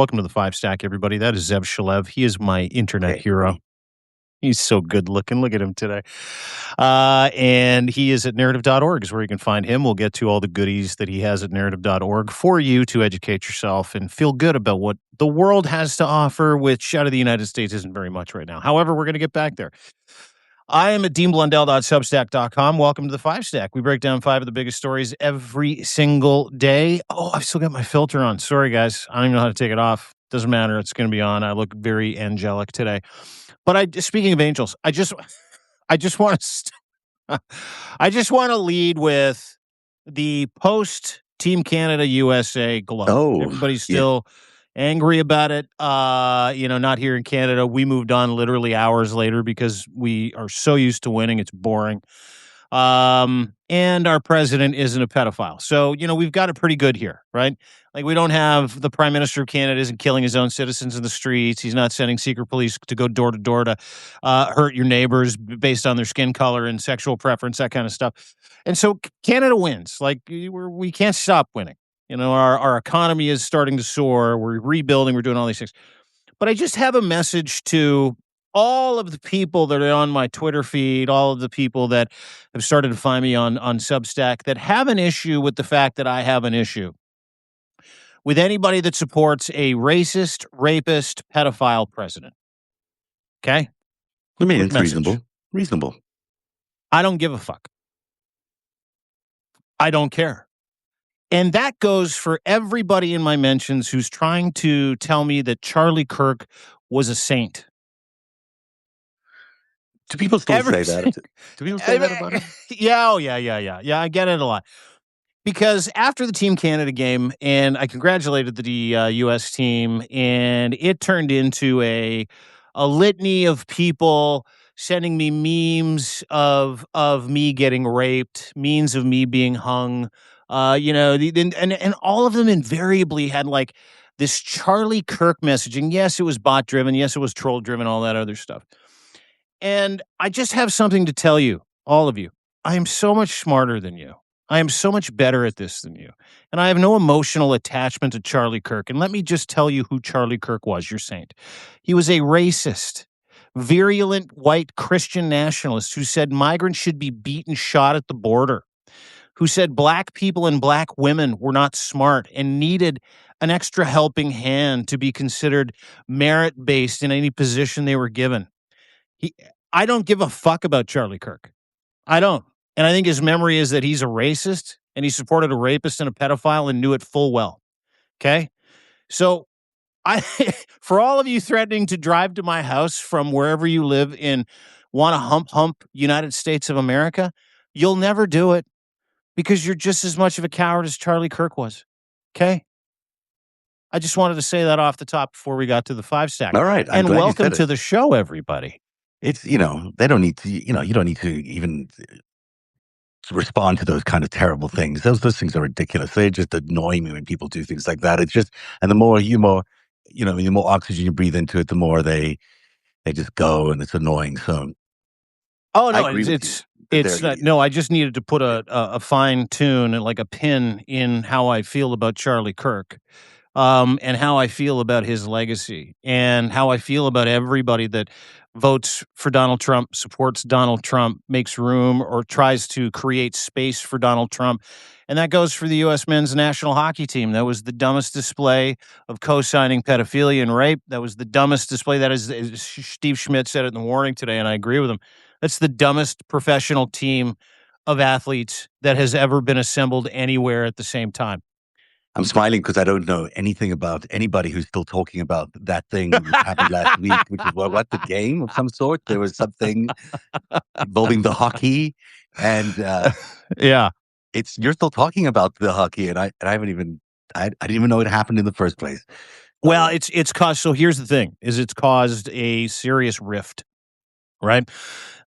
Welcome to the FiveStack, everybody. That is Zev Shalev. He is my internet hero. He's so good looking. Look at him today. And he is at narrative.org is where you can find him. We'll get to all the goodies that he has at narrative.org for you to educate yourself and feel good about what the world has to offer, which out of the United States isn't very much right now. However, we're going to get back there. I am at deanblundell.substack.com. Welcome to the FiveStack. We break down 5 of the biggest stories every single day. Oh, I've still got my filter on. Sorry, guys. I don't even know how to take it off. Doesn't matter. It's going to be on. I look very angelic today. But speaking of angels, I just want to I just want to lead with the post Team Canada USA glow. Oh, everybody's still angry about it. Not here in Canada. We moved on literally hours later because we are so used to winning. It's boring. And our president isn't a pedophile. So, we've got it pretty good here, right? Like, we don't have the Prime Minister of Canada isn't killing his own citizens in the streets. He's not sending secret police to go door to door to hurt your neighbors based on their skin color and sexual preference, that kind of stuff. And so Canada wins. Like, we can't stop winning. Our economy is starting to soar. We're rebuilding. We're doing all these things. But I just have a message to all of the people that are on my Twitter feed, all of the people that have started to find me on Substack that have an issue with the fact that I have an issue with anybody that supports a racist, rapist, pedophile president. Okay? I mean, it's reasonable. I don't give a fuck. I don't care. And that goes for everybody in my mentions who's trying to tell me that Charlie Kirk was a saint. Do people still say that? Do people say that about him? Yeah, Yeah, I get it a lot. Because after the Team Canada game, and I congratulated the U.S. team, and it turned into a litany of people sending me memes of me getting raped, memes of me being hung, and all of them invariably had like this Charlie Kirk messaging. Yes, it was bot driven. Yes, it was troll driven. All that other stuff. And I just have something to tell you, all of you. I am so much smarter than you. I am so much better at this than you. And I have no emotional attachment to Charlie Kirk. And let me just tell you who Charlie Kirk was, your saint. He was a racist, virulent white Christian nationalist who said migrants should be beaten, shot at the border, who said black people and black women were not smart and needed an extra helping hand to be considered merit-based in any position they were given. I don't give a fuck about Charlie Kirk. I don't. And I think his memory is that he's a racist and he supported a rapist and a pedophile and knew it full well. Okay? So for all of you threatening to drive to my house from wherever you live in wanna hump United States of America, you'll never do it because you're just as much of a coward as Charlie Kirk was. Okay? I just wanted to say that off the top before we got to the FiveStack. All right. And welcome to the show, everybody. It's, they don't need to, you don't need to even respond to those kind of terrible things. Those things are ridiculous. They just annoy me when people do things like that. It's just, and the more the more oxygen you breathe into it, the more they just go, and it's annoying. So, oh no, it's not, no. I just needed to put a fine tune and like a pin in how I feel about Charlie Kirk, and how I feel about his legacy, and how I feel about everybody that votes for Donald Trump, supports Donald Trump, makes room or tries to create space for Donald Trump. And that goes for the U.S. men's national hockey team. That was the dumbest display of co-signing pedophilia and rape. That was the dumbest display. That is, Steve Schmidt said it in the warning today, and I agree with him. That's the dumbest professional team of athletes that has ever been assembled anywhere at the same time. I'm smiling because I don't know anything about anybody who's still talking about that thing that happened last week, which is what the game of some sort. There was something involving the hockey, and yeah, you're still talking about the hockey, and I didn't even know it happened in the first place. Well, it's caused. So here's the thing: it's caused a serious rift, right?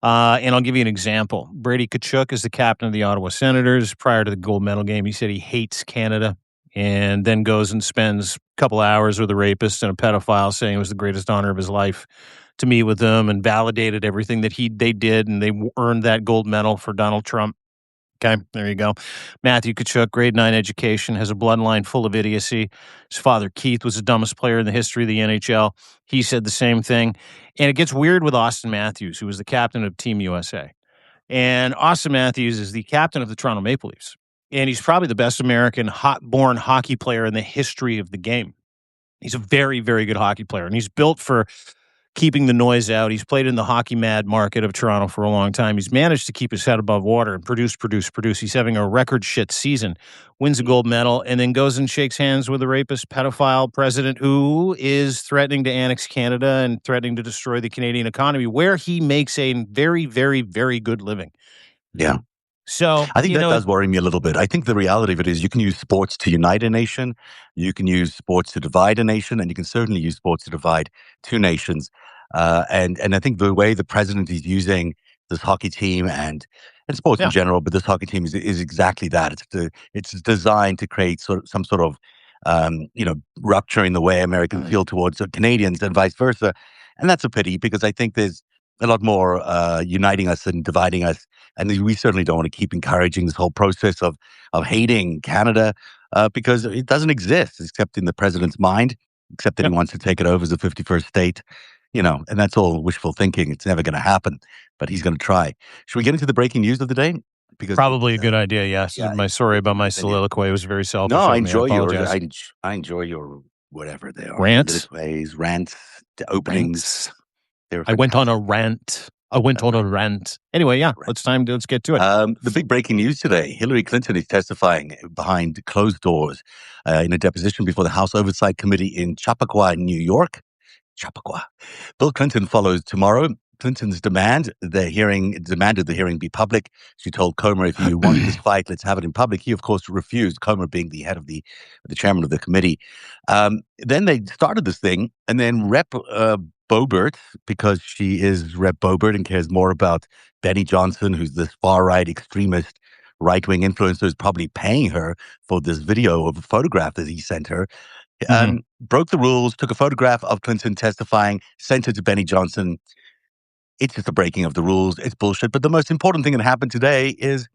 And I'll give you an example. Brady Tkachuk is the captain of the Ottawa Senators. Prior to the gold medal game, he said he hates Canada. And then goes and spends a couple hours with a rapist and a pedophile, saying it was the greatest honor of his life to meet with them, and validated everything that they did, and they earned that gold medal for Donald Trump. Okay, there you go. Matthew Kachuk, grade 9 education, has a bloodline full of idiocy. His father, Keith, was the dumbest player in the history of the NHL. He said the same thing. And it gets weird with Austin Matthews, who was the captain of Team USA. And Austin Matthews is the captain of the Toronto Maple Leafs. And he's probably the best American born hockey player in the history of the game. He's a very, very good hockey player, and he's built for keeping the noise out. He's played in the hockey mad market of Toronto for a long time. He's managed to keep his head above water and produce. He's having a record shit season, wins a gold medal, and then goes and shakes hands with a rapist, pedophile president who is threatening to annex Canada and threatening to destroy the Canadian economy, where he makes a very, very, very good living. Yeah. So, I think that does worry me a little bit. I think the reality of it is you can use sports to unite a nation, you can use sports to divide a nation, and you can certainly use sports to divide two nations. And I think the way the president is using this hockey team and sports in general, but this hockey team is exactly that. It's designed to create some sort of rupture in the way Americans feel towards Canadians and vice versa. And that's a pity because I think there's a lot more uniting us than dividing us. And we certainly don't want to keep encouraging this whole process of hating Canada because it doesn't exist except in the president's mind, except that he wants to take it over as the 51st state, and that's all wishful thinking. It's never going to happen, but he's going to try. Should we get into the breaking news of the day? Because probably a good idea. Yes. Yeah, sorry about my soliloquy. It was very selfish. No, I of me. enjoy apologize. I enjoy your whatever they are. Rants? Rants, openings. I went on a rant. Anyway, yeah, let's get to it. The big breaking news today, Hillary Clinton is testifying behind closed doors in a deposition before the House Oversight Committee in Chappaqua, New York. Chappaqua. Bill Clinton follows tomorrow. Clinton's demanded the hearing be public. She told Comer, if you want this fight, let's have it in public. He, of course, refused, Comer being the head of the chairman of the committee. Then they started this thing, and then Rep Boebert, because she is Rep Boebert and cares more about Benny Johnson, who's this far-right extremist right-wing influencer, who's probably paying her for this video of a photograph that he sent her, broke the rules, took a photograph of Clinton testifying, sent it to Benny Johnson. It's just a breaking of the rules. It's bullshit. But the most important thing that happened today is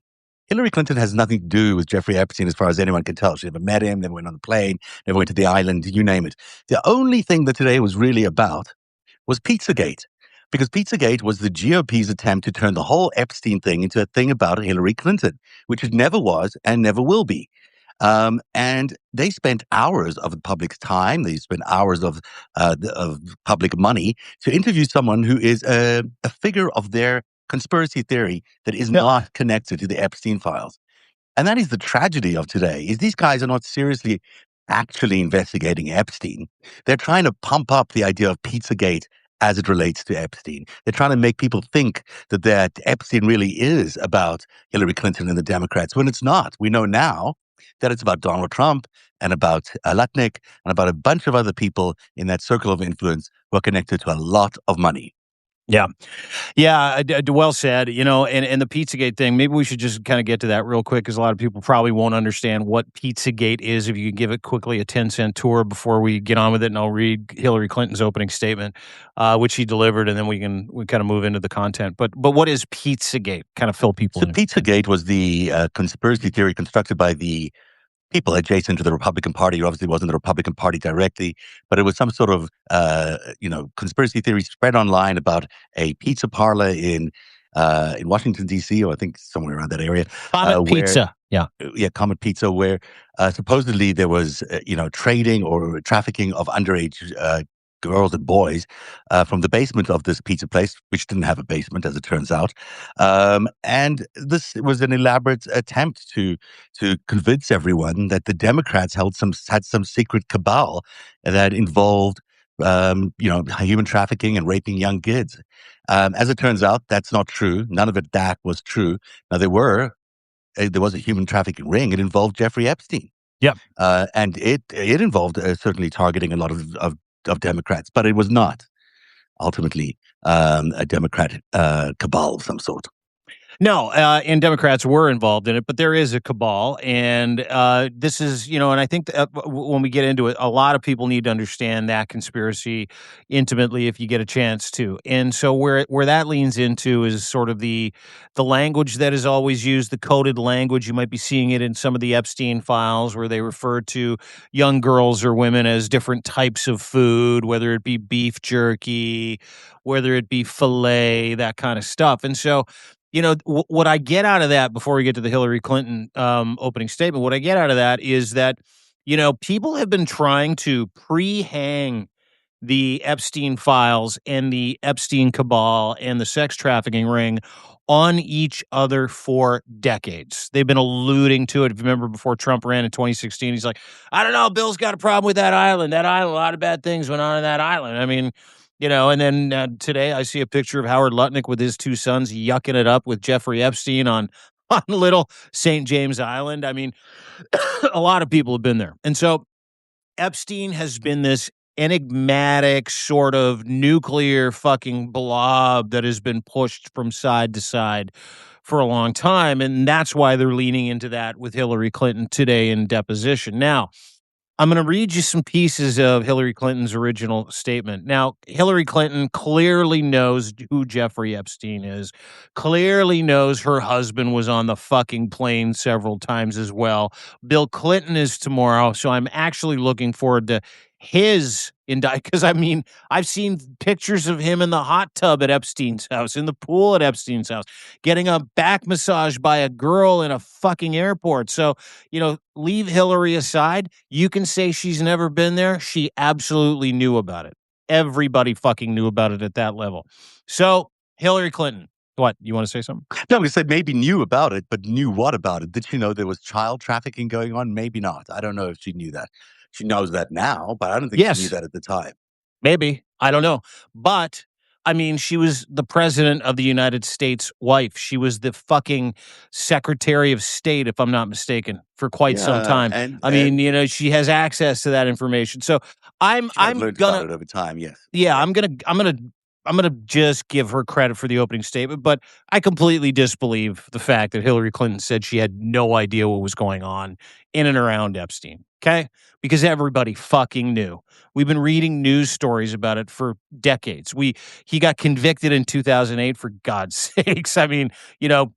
Hillary Clinton has nothing to do with Jeffrey Epstein as far as anyone can tell. She never met him, never went on the plane, never went to the island, you name it. The only thing that today was really about was Pizzagate. Because Pizzagate was the GOP's attempt to turn the whole Epstein thing into a thing about Hillary Clinton, which it never was and never will be. And they spent hours of the public's time. They spent hours of public money to interview someone who is a figure of their conspiracy theory that is not connected to the Epstein files. And that is the tragedy of today, is these guys are not seriously actually investigating Epstein. They're trying to pump up the idea of Pizzagate as it relates to Epstein. They're trying to make people think that Epstein really is about Hillary Clinton and the Democrats, when it's not. We know now that it's about Donald Trump and about Lutnick and about a bunch of other people in that circle of influence who are connected to a lot of money. Yeah. Yeah, well said. And the Pizzagate thing, maybe we should just kind of get to that real quick because a lot of people probably won't understand what Pizzagate is. If you could give it quickly a 10-cent tour before we get on with it, and I'll read Hillary Clinton's opening statement, which he delivered, and then we kind of move into the content. But what is Pizzagate? Kind of fill people in. Pizzagate was the conspiracy theory constructed by the people adjacent to the Republican Party. It obviously wasn't the Republican Party directly, but it was some sort of, conspiracy theory spread online about a pizza parlor in Washington, D.C., or I think somewhere around that area. Comet Pizza. Yeah, Comet Pizza, where supposedly there was, trading or trafficking of underage girls and boys from the basement of this pizza place, which didn't have a basement, as it turns out. And this was an elaborate attempt to convince everyone that the Democrats had some secret cabal that involved, human trafficking and raping young kids. As it turns out, that's not true. None of it was true. Now, there was a human trafficking ring. It involved Jeffrey Epstein. Yep. And it involved certainly targeting a lot of Democrats, but it was not ultimately a Democrat cabal of some sort. No, and Democrats were involved in it, but there is a cabal, and this is, and I think that, when we get into it, a lot of people need to understand that conspiracy intimately if you get a chance to. And so where that leans into is sort of the language that is always used, the coded language. You might be seeing it in some of the Epstein files where they refer to young girls or women as different types of food, whether it be beef jerky, whether it be filet, that kind of stuff. And so what I get out of that before we get to the Hillary Clinton opening statement, what I get out of that is that, people have been trying to pre-hang the Epstein files and the Epstein cabal and the sex trafficking ring on each other for decades. They've been alluding to it. If you remember before Trump ran in 2016, he's like, I don't know, Bill's got a problem with that island. That island, a lot of bad things went on in that island. I mean, and then today I see a picture of Howard Lutnick with his two sons yucking it up with Jeffrey Epstein on little St. James Island. I mean, a lot of people have been there. And so Epstein has been this enigmatic sort of nuclear fucking blob that has been pushed from side to side for a long time. And that's why they're leaning into that with Hillary Clinton today in deposition. Now, I'm going to read you some pieces of Hillary Clinton's original statement. Now, Hillary Clinton clearly knows who Jeffrey Epstein is, clearly knows her husband was on the fucking plane several times as well. Bill Clinton is tomorrow, so I'm actually looking forward to his indict, because I mean, I've seen pictures of him in the hot tub at Epstein's house, in the pool at Epstein's house, getting a back massage by a girl in a fucking airport. So, leave Hillary aside. You can say she's never been there. She absolutely knew about it. Everybody fucking knew about it at that level. So, Hillary Clinton, what? You want to say something? No, we said maybe knew about it, but knew what about it? Did she know there was child trafficking going on? Maybe not. I don't know if she knew that. She knows that now, but I don't think she knew Yes. that at the time. Maybe. I don't know. But I mean, she was the president of the United States wife. She was the fucking Secretary of State, if I'm not mistaken, for quite some time. I mean, she has access to that information. So I'm learned gonna about it over time. Yes. yeah, I'm gonna just give her credit for the opening statement, but I completely disbelieve the fact that Hillary Clinton said she had no idea what was going on in and around Epstein. Okay, because everybody fucking knew. We've been reading news stories about it for decades. He got convicted in 2008, for God's sakes. I mean,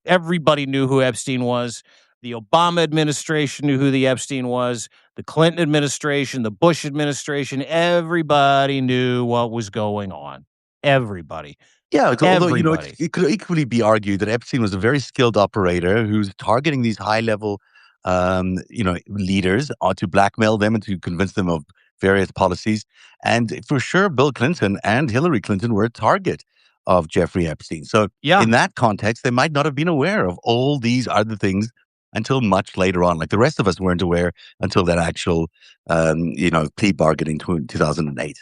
everybody knew who Epstein was. The Obama administration knew who the Epstein was. The Clinton administration, the Bush administration, everybody knew what was going on. Everybody. Yeah, although Everybody. it could equally be argued that Epstein was a very skilled operator who's targeting these high-level, leaders to blackmail them and to convince them of various policies. And for sure, Bill Clinton and Hillary Clinton were a target of Jeffrey Epstein. So Yeah. in that context, they might not have been aware of all these other things until much later on. Like the rest of us weren't aware until that actual, plea bargaining in 2008.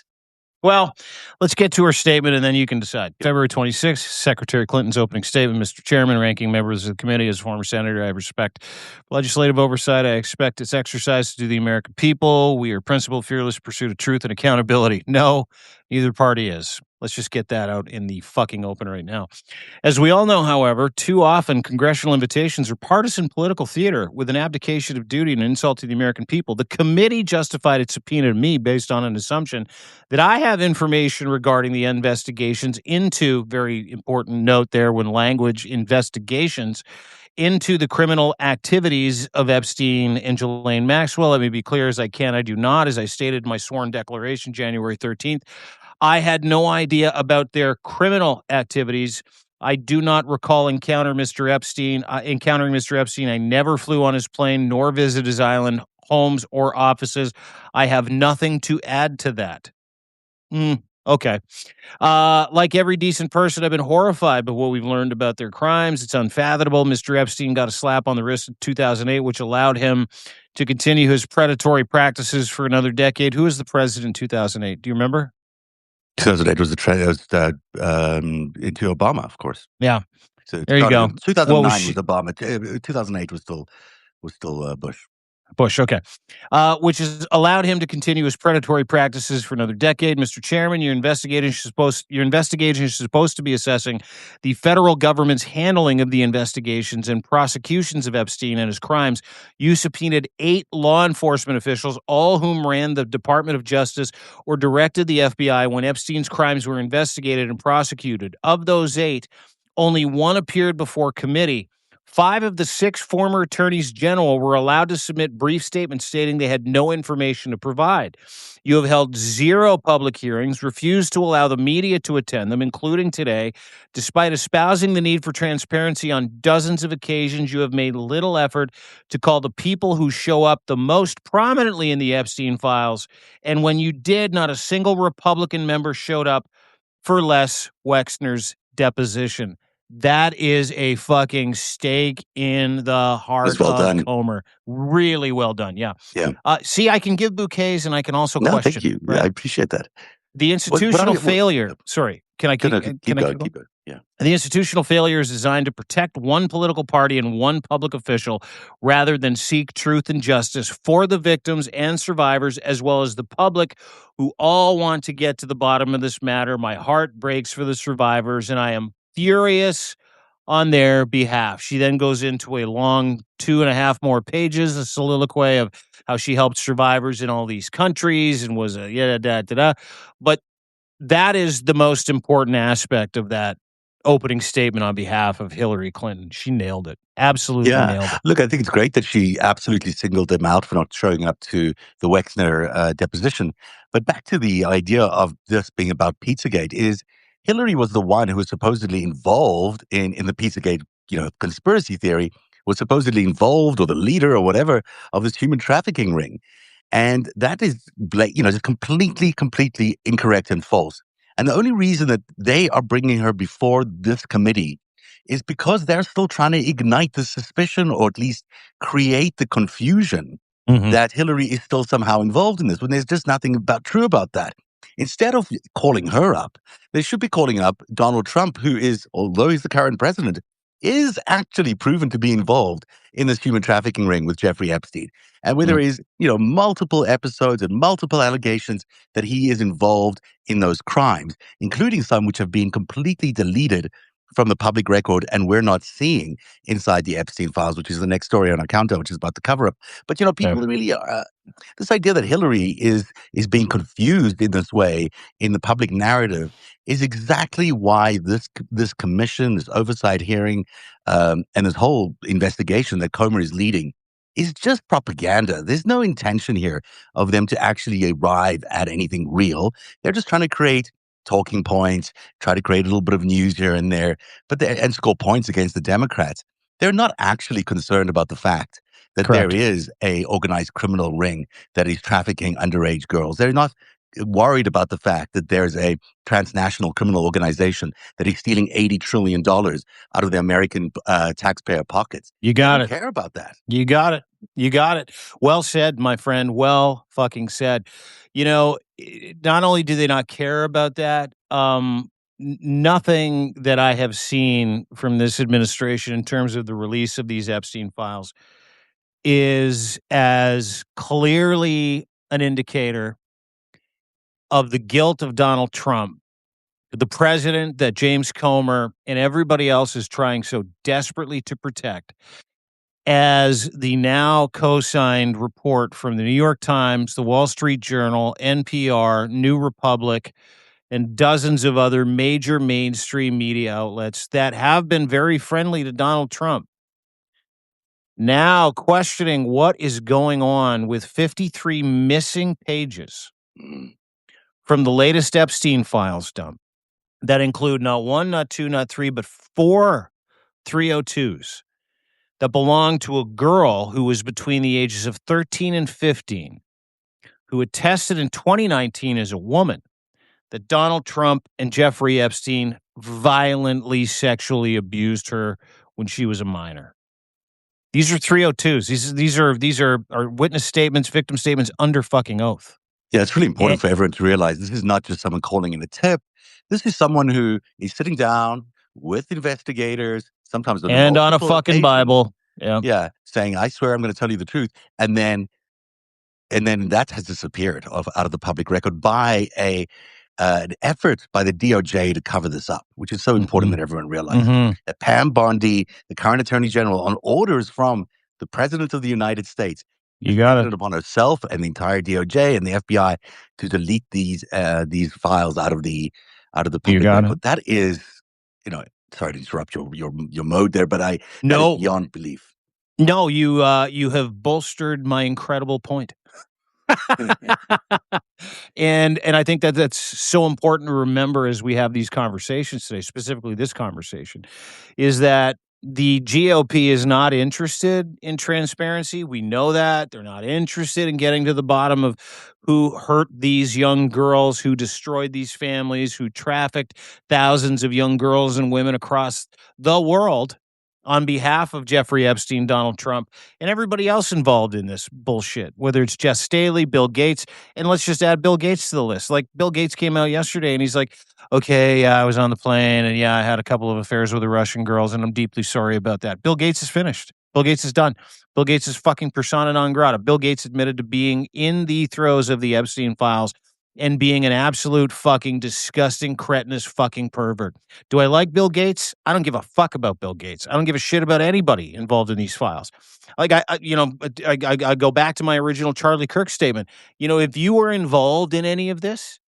Well, let's get to her statement and then you can decide. February 26th, Secretary Clinton's opening statement. Mr. Chairman, ranking members of the committee, as a former senator, I respect legislative oversight. I expect its exercise to do the American people. We are principled, fearless pursuit of truth and accountability. No, neither party is. Let's just get that out in the fucking open right now. As we all know, however, too often congressional invitations are partisan political theater with an abdication of duty and an insult to the American people. The committee justified its subpoena to me based on an assumption that I have information regarding the investigations into, very important note there when language, investigations into the criminal activities of Epstein and Ghislaine Maxwell. Let me be clear as I can. I do not, as I stated in my sworn declaration January 13th, I had no idea about their criminal activities. I do not recall encountering Mr. Epstein. I never flew on his plane nor visited his island homes or offices. I have nothing to add to that. Okay. Like every decent person, I've been horrified by what we've learned about their crimes. It's unfathomable. Mr. Epstein got a slap on the wrist in 2008, which allowed him to continue his predatory practices for another decade. Who was the president in 2008? Do you remember? 2008 was into Obama, of course. Yeah. So There you go. 2009 was Obama. 2008 was still Bush. Bush, okay. Which has allowed him to continue his predatory practices for another decade. Mr. Chairman, your investigation is supposed to be assessing the federal government's handling of the investigations and prosecutions of Epstein and his crimes. You subpoenaed 8 law enforcement officials, all whom ran the Department of Justice or directed the FBI when Epstein's crimes were investigated and prosecuted. Of those 8, only 1 appeared before committee. 5 of the 6 former attorneys general were allowed to submit brief statements stating they had no information to provide. You have held 0 public hearings, refused to allow the media to attend them, including today. Despite espousing the need for transparency on dozens of occasions, you have made little effort to call the people who show up the most prominently in the Epstein files. And when you did, not a single Republican member showed up for Les Wexner's deposition. That is a fucking stake in the It's heart well of done. Comer. Really well done. Yeah. Yeah. See, I can give bouquets and I can also No, question. thank you. Right? I appreciate that. The institutional What failure. Sorry, can I keep? no, Can keep I keep going. going? Keep going. Yeah. The institutional failure is designed to protect one political party and one public official rather than seek truth and justice for the victims and survivors, as well as the public who all want to get to the bottom of this matter. My heart breaks for the survivors, and I am furious on their behalf. She then goes into a long 2.5 more pages, a soliloquy of how she helped survivors in all these countries and was a yeah, da, da, da. But that is the most important aspect of that opening statement on behalf of Hillary Clinton. She nailed it. Absolutely Yeah. nailed it. Look, I think it's great that she absolutely singled him out for not showing up to the Wexner deposition. But back to the idea of this being about Pizzagate is Hillary was the one who was supposedly involved in the Pizzagate, conspiracy theory, was supposedly involved or the leader or whatever of this human trafficking ring. And that is, just completely incorrect and false. And the only reason that they are bringing her before this committee is because they're still trying to ignite the suspicion or at least create the confusion Mhm. that Hillary is still somehow involved in this when there's just nothing true about that. Instead of calling her up, they should be calling up Donald Trump, who is, although he's the current president, is actually proven to be involved in this human trafficking ring with Jeffrey Epstein. And where there Mm. is, multiple episodes and multiple allegations that he is involved in those crimes, including some which have been completely deleted from the public record and we're not seeing inside the Epstein files, which is the next story on our countdown, which is about the cover up. But, Yeah. people really are, this idea that Hillary is being confused in this way in the public narrative is exactly why this commission, this oversight hearing, and this whole investigation that Comer is leading is just propaganda. There's no intention here of them to actually arrive at anything real. They're just trying to create talking points, try to create a little bit of news here and there, and score points against the Democrats. They're not actually concerned about the fact that there Correct. is a organized criminal ring that is trafficking underage girls. They're not worried about the fact that there's a transnational criminal organization that is stealing $80 trillion out of the American taxpayer pockets. You They got don't it. care about that. You got it. You got it. Well said, my friend. Well fucking said. Not only do they not care about that, nothing that I have seen from this administration in terms of the release of these Epstein files is as clearly an indicator of the guilt of Donald Trump, the president that James Comer and everybody else is trying so desperately to protect, as the now co-signed report from the New York Times, the Wall Street Journal, NPR, New Republic, and dozens of other major mainstream media outlets that have been very friendly to Donald Trump. Now questioning what is going on with 53 missing pages Mm. from the latest Epstein files dump that include not 1, not 2, not 3, but 4 302s that belong to a girl who was between the ages of 13 and 15, who attested in 2019 as a woman that Donald Trump and Jeffrey Epstein violently sexually abused her when she was a minor. These are 302s. These are witness statements, victim statements under fucking oath. Yeah, it's really important And, for everyone to realize this is not just someone calling in a tip. This is someone who is sitting down with investigators, sometimes on and on a multiple fucking occasions, Bible. Yeah. Yeah, saying, "I swear I'm going to tell you the truth," and then that has disappeared out of the public record by an effort by the DOJ to cover this up, which is so important Mhm. that everyone realizes. Mhm. That Pam Bondi, the current Attorney General, on orders from the President of the United States, has You got taken it. it upon herself and the entire DOJ and the FBI to delete these files out of the You public got it. record. That is, you know, sorry to interrupt your mode there, but that is No. beyond belief. No, you have bolstered my incredible point. And I think that that's so important to remember as we have these conversations today, specifically this conversation, is that the GOP is not interested in transparency. We know that they're not interested in getting to the bottom of who hurt these young girls, who destroyed these families, who trafficked thousands of young girls and women across the world on behalf of Jeffrey Epstein, Donald Trump, and everybody else involved in this bullshit, whether it's Jess Staley, Bill Gates, and let's just add Bill Gates to the list. Like Bill Gates came out yesterday and he's like, okay, yeah, I was on the plane and yeah, I had a couple of affairs with the Russian girls and I'm deeply sorry about that. Bill Gates is finished. Bill Gates is done. Bill Gates is fucking persona non grata. Bill Gates admitted to being in the throes of the Epstein files and being an absolute fucking disgusting, cretinous fucking pervert. Do I like Bill Gates? I don't give a fuck about Bill Gates. I don't give a shit about anybody involved in these files. Like I go back to my original Charlie Kirk statement. You know, if you were involved in any of this,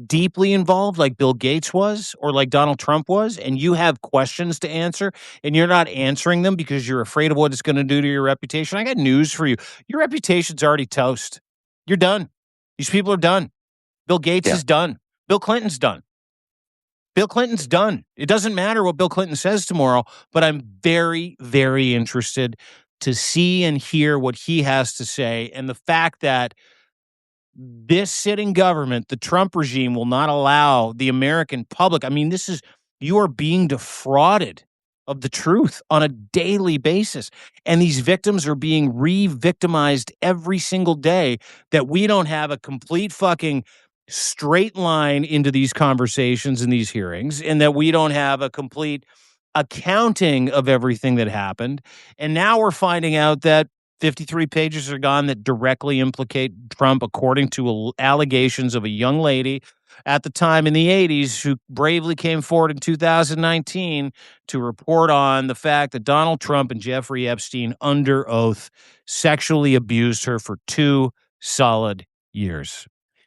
deeply involved like Bill Gates was or like Donald Trump was, and you have questions to answer and you're not answering them because you're afraid of what it's going to do to your reputation, I got news for you. Your reputation's already toast. You're done. These people are done. Bill Gates Yeah. is done. Bill Clinton's done. Bill Clinton's done. It doesn't matter what Bill Clinton says tomorrow, but I'm very, very interested to see and hear what he has to say. And the fact that this sitting government, the Trump regime, will not allow the American public. I mean, you are being defrauded of the truth on a daily basis. And these victims are being re victimized every single day, that we don't have a complete fucking straight line into these conversations and these hearings, and that we don't have a complete accounting of everything that happened. And now we're finding out that 53 pages are gone that directly implicate Trump, according to allegations of a young lady at the time in the 80s who bravely came forward in 2019 to report on the fact that Donald Trump and Jeffrey Epstein, under oath, sexually abused her for 2 solid years.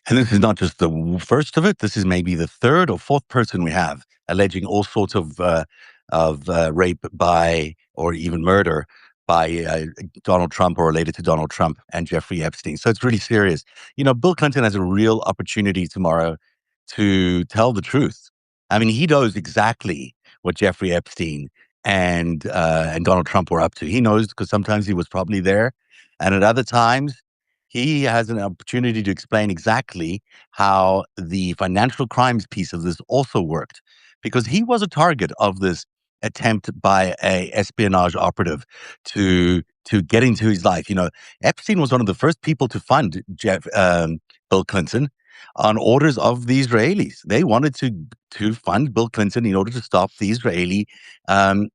And this is not just the first of it. This is maybe the third or fourth person we have alleging all sorts of rape by or even murder by Donald Trump or related to Donald Trump and Jeffrey Epstein. So it's really serious. You know, Bill Clinton has a real opportunity tomorrow to tell the truth. I mean, he knows exactly what Jeffrey Epstein and Donald Trump were up to. He knows because sometimes he was probably there, and at other times he has an opportunity to explain exactly how the financial crimes piece of this also worked, because he was a target of this attempt by a espionage operative to get into his life. You know, Epstein was one of the first people to fund Bill Clinton on orders of the Israelis. They wanted to fund Bill Clinton in order to stop the Israeli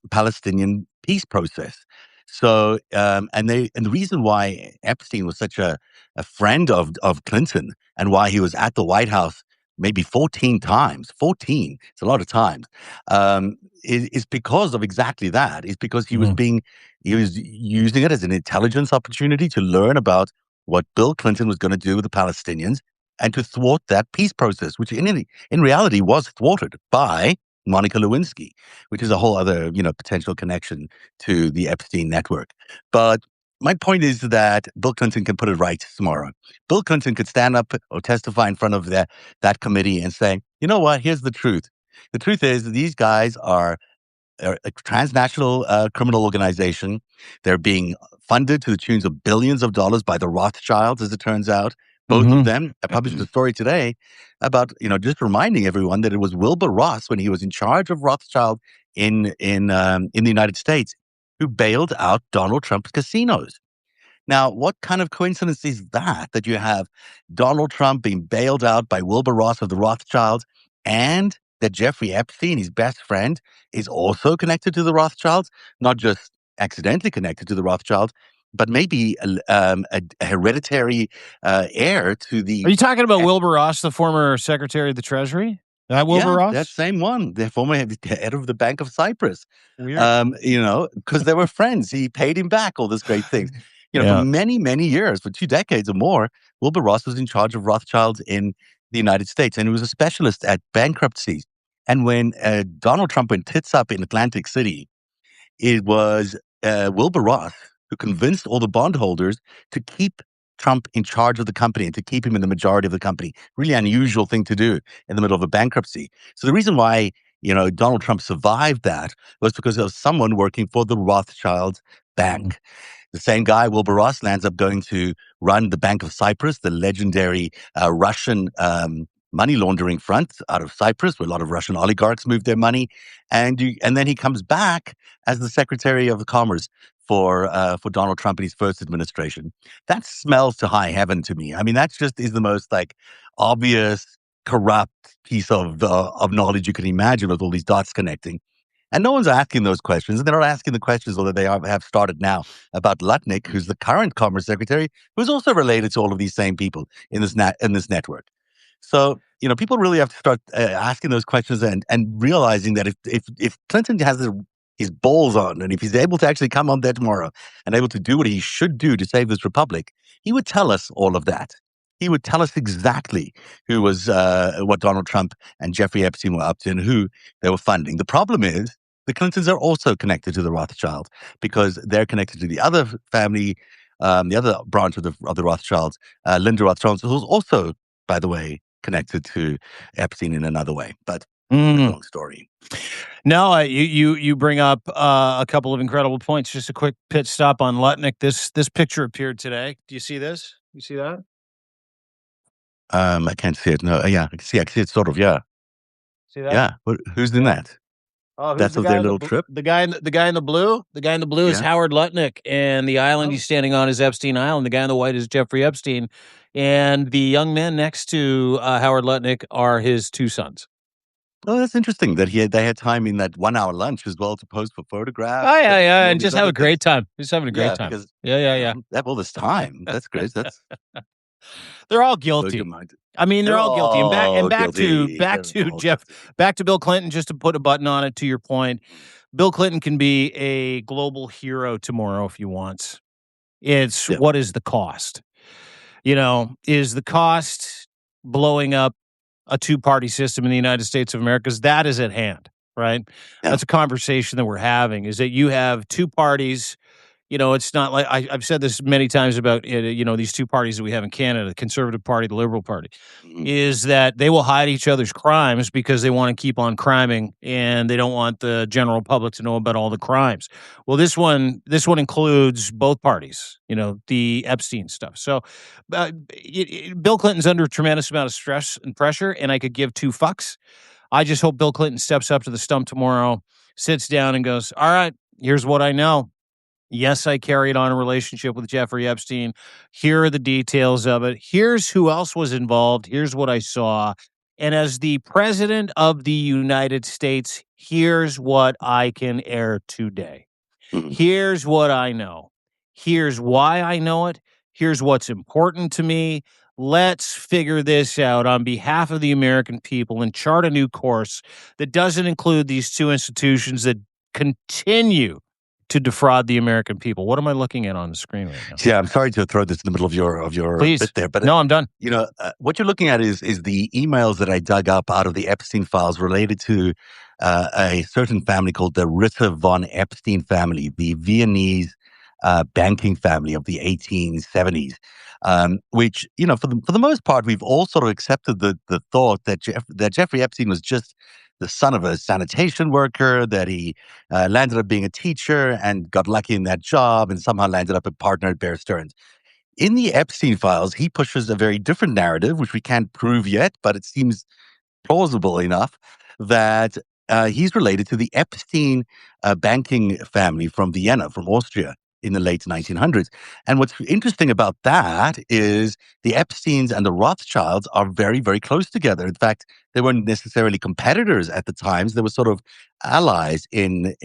Palestinian peace process. So, and the reason why Epstein was such a friend of Clinton and why he was at the White House maybe 14 times, 14, it's a lot of times, is because of exactly that. Is because he was using it as an intelligence opportunity to learn about what Bill Clinton was going to do with the Palestinians and to thwart that peace process, which in reality was thwarted by Monica Lewinsky, which is a whole other, potential connection to the Epstein network. But my point is that Bill Clinton can put it right tomorrow. Bill Clinton could stand up or testify in front of that committee and say, you know what, here's the truth. The truth is that these guys are a transnational criminal organization. They're being funded to the tunes of billions of dollars by the Rothschilds, as it turns out. Both of them. I published a story today about, just reminding everyone that it was Wilbur Ross, when he was in charge of Rothschild in the United States, who bailed out Donald Trump's casinos. Now, what kind of coincidence is that you have Donald Trump being bailed out by Wilbur Ross of the Rothschilds, and that Jeffrey Epstein, his best friend, is also connected to the Rothschilds? Not just accidentally connected to the Rothschilds, but maybe a hereditary heir to Are the. you talking about Wilbur Ross, the former Secretary of the Treasury? That Wilbur Yeah, that Ross? same one, the former head of the Bank of Cyprus. Weird. Because they were friends. He paid him back all these great things. For Yeah. many, many years, for 2 decades or more, Wilbur Ross was in charge of Rothschilds in the United States, and he was a specialist at bankruptcy. And when Donald Trump went tits up in Atlantic City, it was Wilbur Ross who convinced all the bondholders to keep Trump in charge of the company and to keep him in the majority of the company. Really unusual thing to do in the middle of a bankruptcy. So the reason why Donald Trump survived that was because of someone working for the Rothschilds Mhm. bank. The same guy, Wilbur Ross, lands up going to run the Bank of Cyprus, the legendary Russian money laundering front out of Cyprus, where a lot of Russian oligarchs moved their money, and then he comes back as the Secretary of Commerce for Donald Trump in his first administration. That smells to high heaven to me. I mean, that just is the most like obvious corrupt piece of knowledge you can imagine, with all these dots connecting. And no one's asking those questions. And they're not asking the questions, although they have started now, about Lutnick, who's the current Commerce Secretary, who's also related to all of these same people in this network. So, people really have to start asking those questions and realizing that if Clinton has his balls on, and if he's able to actually come on there tomorrow and able to do what he should do to save this republic, he would tell us all of that. He would tell us exactly who was what Donald Trump and Jeffrey Epstein were up to and who they were funding. The problem is the Clintons are also connected to the Rothschilds because they're connected to the other family, the other branch of the Rothschilds, Linda Rothschild, who's also, by the way, connected to Epstein in another way. But that's a Mm. long story. No, you bring up a couple of incredible points. Just a quick pit stop on Lutnick. This picture appeared today. Do you see this? You see that? I can't see it. No, yeah, I can see. I can see it. Sort of. Yeah, See that? yeah. Who's in Yeah. that? Oh, who's That's the of their guy in little trip. the guy in the guy in the blue? The guy in the blue is Yeah. Howard Lutnick, and the island Oh. he's standing on is Epstein Island. The guy in the white is Jeffrey Epstein, and the young men next to Howard Lutnick are his two sons. Oh, that's interesting that they had time in that 1 hour lunch as well to pose for photographs Oh yeah, and yeah, do all and these just have other a great things. time. Just having a great Yeah, time. because Yeah, yeah, yeah. they have all this time. That's great. That's They're all blows your guilty. mind. I mean, they're They're all guilty. And all guilty. back They're to all Jeff, guilty. back to Bill Clinton. Just to put a button on it. To your point, Bill Clinton can be a global hero tomorrow if he wants. It's Yeah. what is the cost? Is the cost blowing up a two-party system in the United States of America? 'Cause that is at hand, right? Yeah. That's a conversation that we're having. Is that you have two parties. It's not like I've said this many times about these two parties that we have in Canada, the Conservative Party, the Liberal Party, Mhm. is that they will hide each other's crimes because they want to keep on criming and they don't want the general public to know about all the crimes. Well, this one includes both parties, the Epstein stuff. So Bill Clinton's under a tremendous amount of stress and pressure, and I could give two fucks. I just hope Bill Clinton steps up to the stump tomorrow, sits down and goes, all right, here's what I know. Yes, I carried on a relationship with Jeffrey Epstein. Here are the details of it. Here's who else was involved. Here's what I saw. And as the president of the United States, here's what I can air today. Mhm. Here's what I know. Here's why I know it. Here's what's important to me. Let's figure this out on behalf of the American people and chart a new course that doesn't include these two institutions that continue to defraud the American people. What am I looking at on the screen right now? Yeah, I'm sorry to throw this in the middle of your Please. bit there, but No, I'm done. what you're looking at is the emails that I dug up out of the Epstein files related to a certain family called the Ritter von Epstein family, the Viennese banking family of the 1870s. Which for the most part, we've all sort of accepted the thought that Jeffrey Epstein was just the son of a sanitation worker, that he landed up being a teacher and got lucky in that job and somehow landed up a partner at Bear Stearns. In the Epstein files, he pushes a very different narrative, which we can't prove yet, but it seems plausible enough that he's related to the Epstein banking family from Vienna, from Austria. in the late 1900s. And what's interesting about that is the Epsteins and the Rothschilds are very, very close together. In fact, they weren't necessarily competitors at the times. They were sort of allies in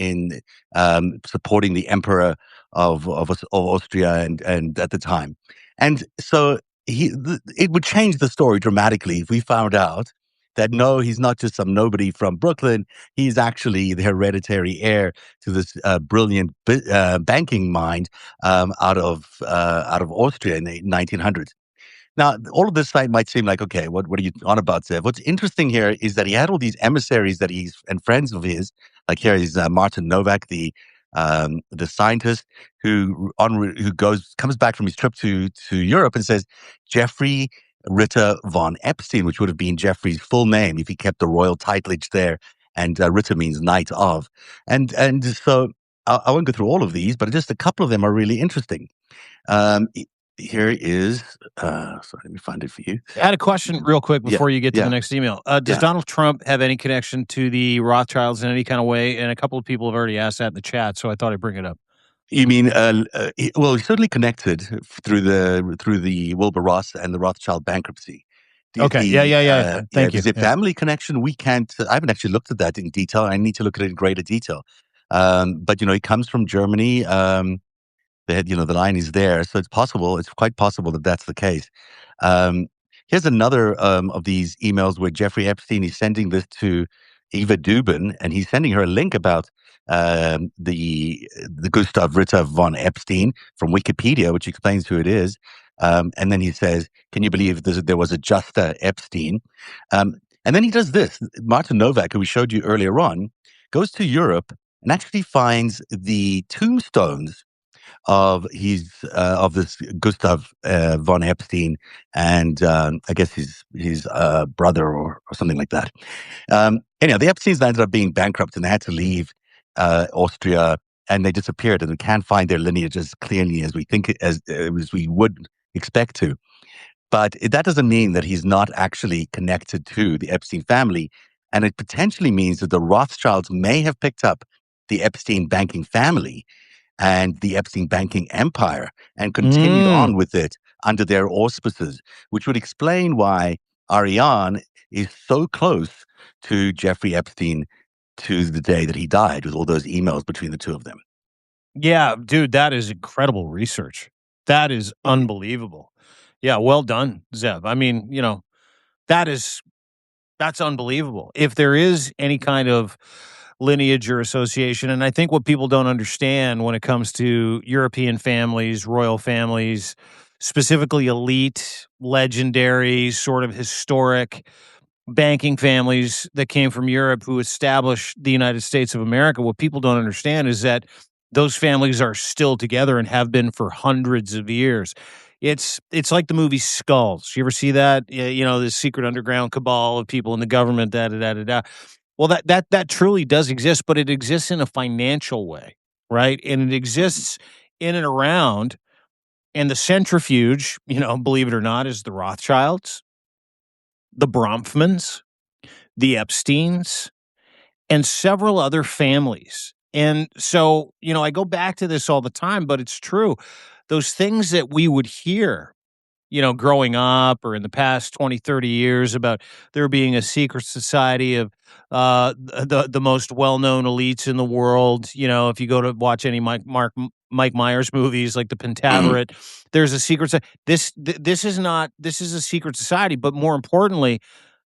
supporting the emperor of Austria and at the time. And so it would change the story dramatically if we found out that no, he's not just some nobody from Brooklyn. He's actually the hereditary heir to this brilliant banking mind out of Austria in the 1900s. Now, all of this might seem like, okay, what are you on about, Zev? What's interesting here is that he had all these emissaries and friends of his, like here is Martin Novak, the scientist who comes back from his trip to Europe and says Jeffrey Ritter von Epstein, which would have been Jeffrey's full name if he kept the royal titleage there, and Ritter means knight of, and so I won't go through all of these, but just a couple of them are really interesting. Um, Here is, sorry, let me find it for you. I had a question real quick Yeah, before you get to the yeah, next email. Does yeah. Donald Trump have any connection to the Rothschilds in any kind of way? And a couple of people have already asked that in the chat, so I thought I'd bring it up. You mean, well, he's certainly connected through the Wilbur Ross and the Rothschild bankruptcy. Okay. Yeah. Yeah, Thank there's you. a Yeah. family connection. We can't. I haven't actually looked at that in detail. I need to look at it in greater detail. But he comes from Germany. The line is there, so it's possible. It's quite possible that that's the case. Um, Here's another of these emails where Jeffrey Epstein is sending this to Eva Dubin, and he's sending her a link about the Gustav Ritter von Epstein from Wikipedia, which explains who it is. And then he says, "Can you believe there was a Justa Epstein?" And then he does this. Martin Novak, who we showed you earlier on, goes to Europe and actually finds the tombstones of this Gustav von Epstein and I guess his brother or something like that. Anyhow, the Epsteins ended up being bankrupt and they had to leave Austria, and they disappeared, and we can't find their lineage as clearly as as we would expect to. But that doesn't mean that he's not actually connected to the Epstein family, and it potentially means that the Rothschilds may have picked up the Epstein banking family and the Epstein banking empire and continued Mm. on with it under their auspices, which would explain why Ariane is so close to Jeffrey Epstein to the day that he died, with all those emails between the two of them. Yeah, dude, that is incredible research. That is unbelievable. Yeah, well done, Zev. I mean, that is that's unbelievable. If there is any kind of lineage or association, and I think what people don't understand when it comes to European families, royal families, specifically elite, legendary, sort of historic banking families that came from Europe who established the United States of America, what people don't understand is that those families are still together and have been for hundreds of years. It's like the movie Skulls. You ever see that? Yeah, this secret underground cabal of people in the government. Da da da da da. Well, that truly does exist, but it exists in a financial way, right? And it exists in and around. And the centrifuge, believe it or not, is the Rothschilds, the Bronfmans, the Epsteins, and several other families. And so, I go back to this all the time, but it's true. Those things that we would hear, growing up or in the past 20, 30 years about there being a secret society of the most well-known elites in the world. If you go to watch any Mike Myers movies like the Pentaveret, there's a secret. This is a secret society, but more importantly,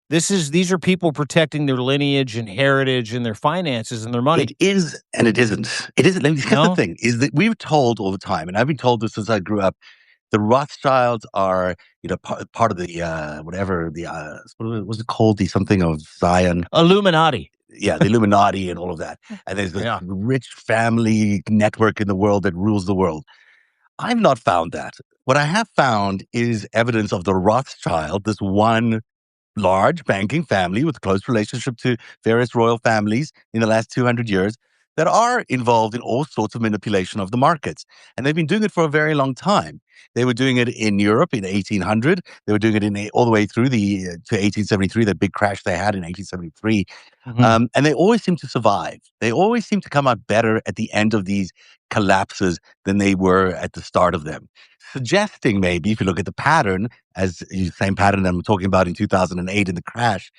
these are people protecting their lineage and heritage and their finances and their money. It is, and it isn't. It isn't. Here's the thing: is that we're told all the time, and I've been told this since I grew up. The Rothschilds are, part of the whatever the what was it called? The something of Zion. Illuminati. Yeah, the Illuminati and all of that. And there's this Yeah. rich family network in the world that rules the world. I've not found that. What I have found is evidence of the Rothschild, this one large banking family with close relationship to various royal families in the last 200 years, that are involved in all sorts of manipulation of the markets. And they've been doing it for a very long time. They were doing it in Europe in 1800. They were doing it all the way through to 1873, that big crash they had in 1873. Mhm. And they always seem to survive. They always seem to come out better at the end of these collapses than they were at the start of them. Suggesting maybe, if you look at the pattern, as the same pattern that I'm talking about in 2008 in the crash,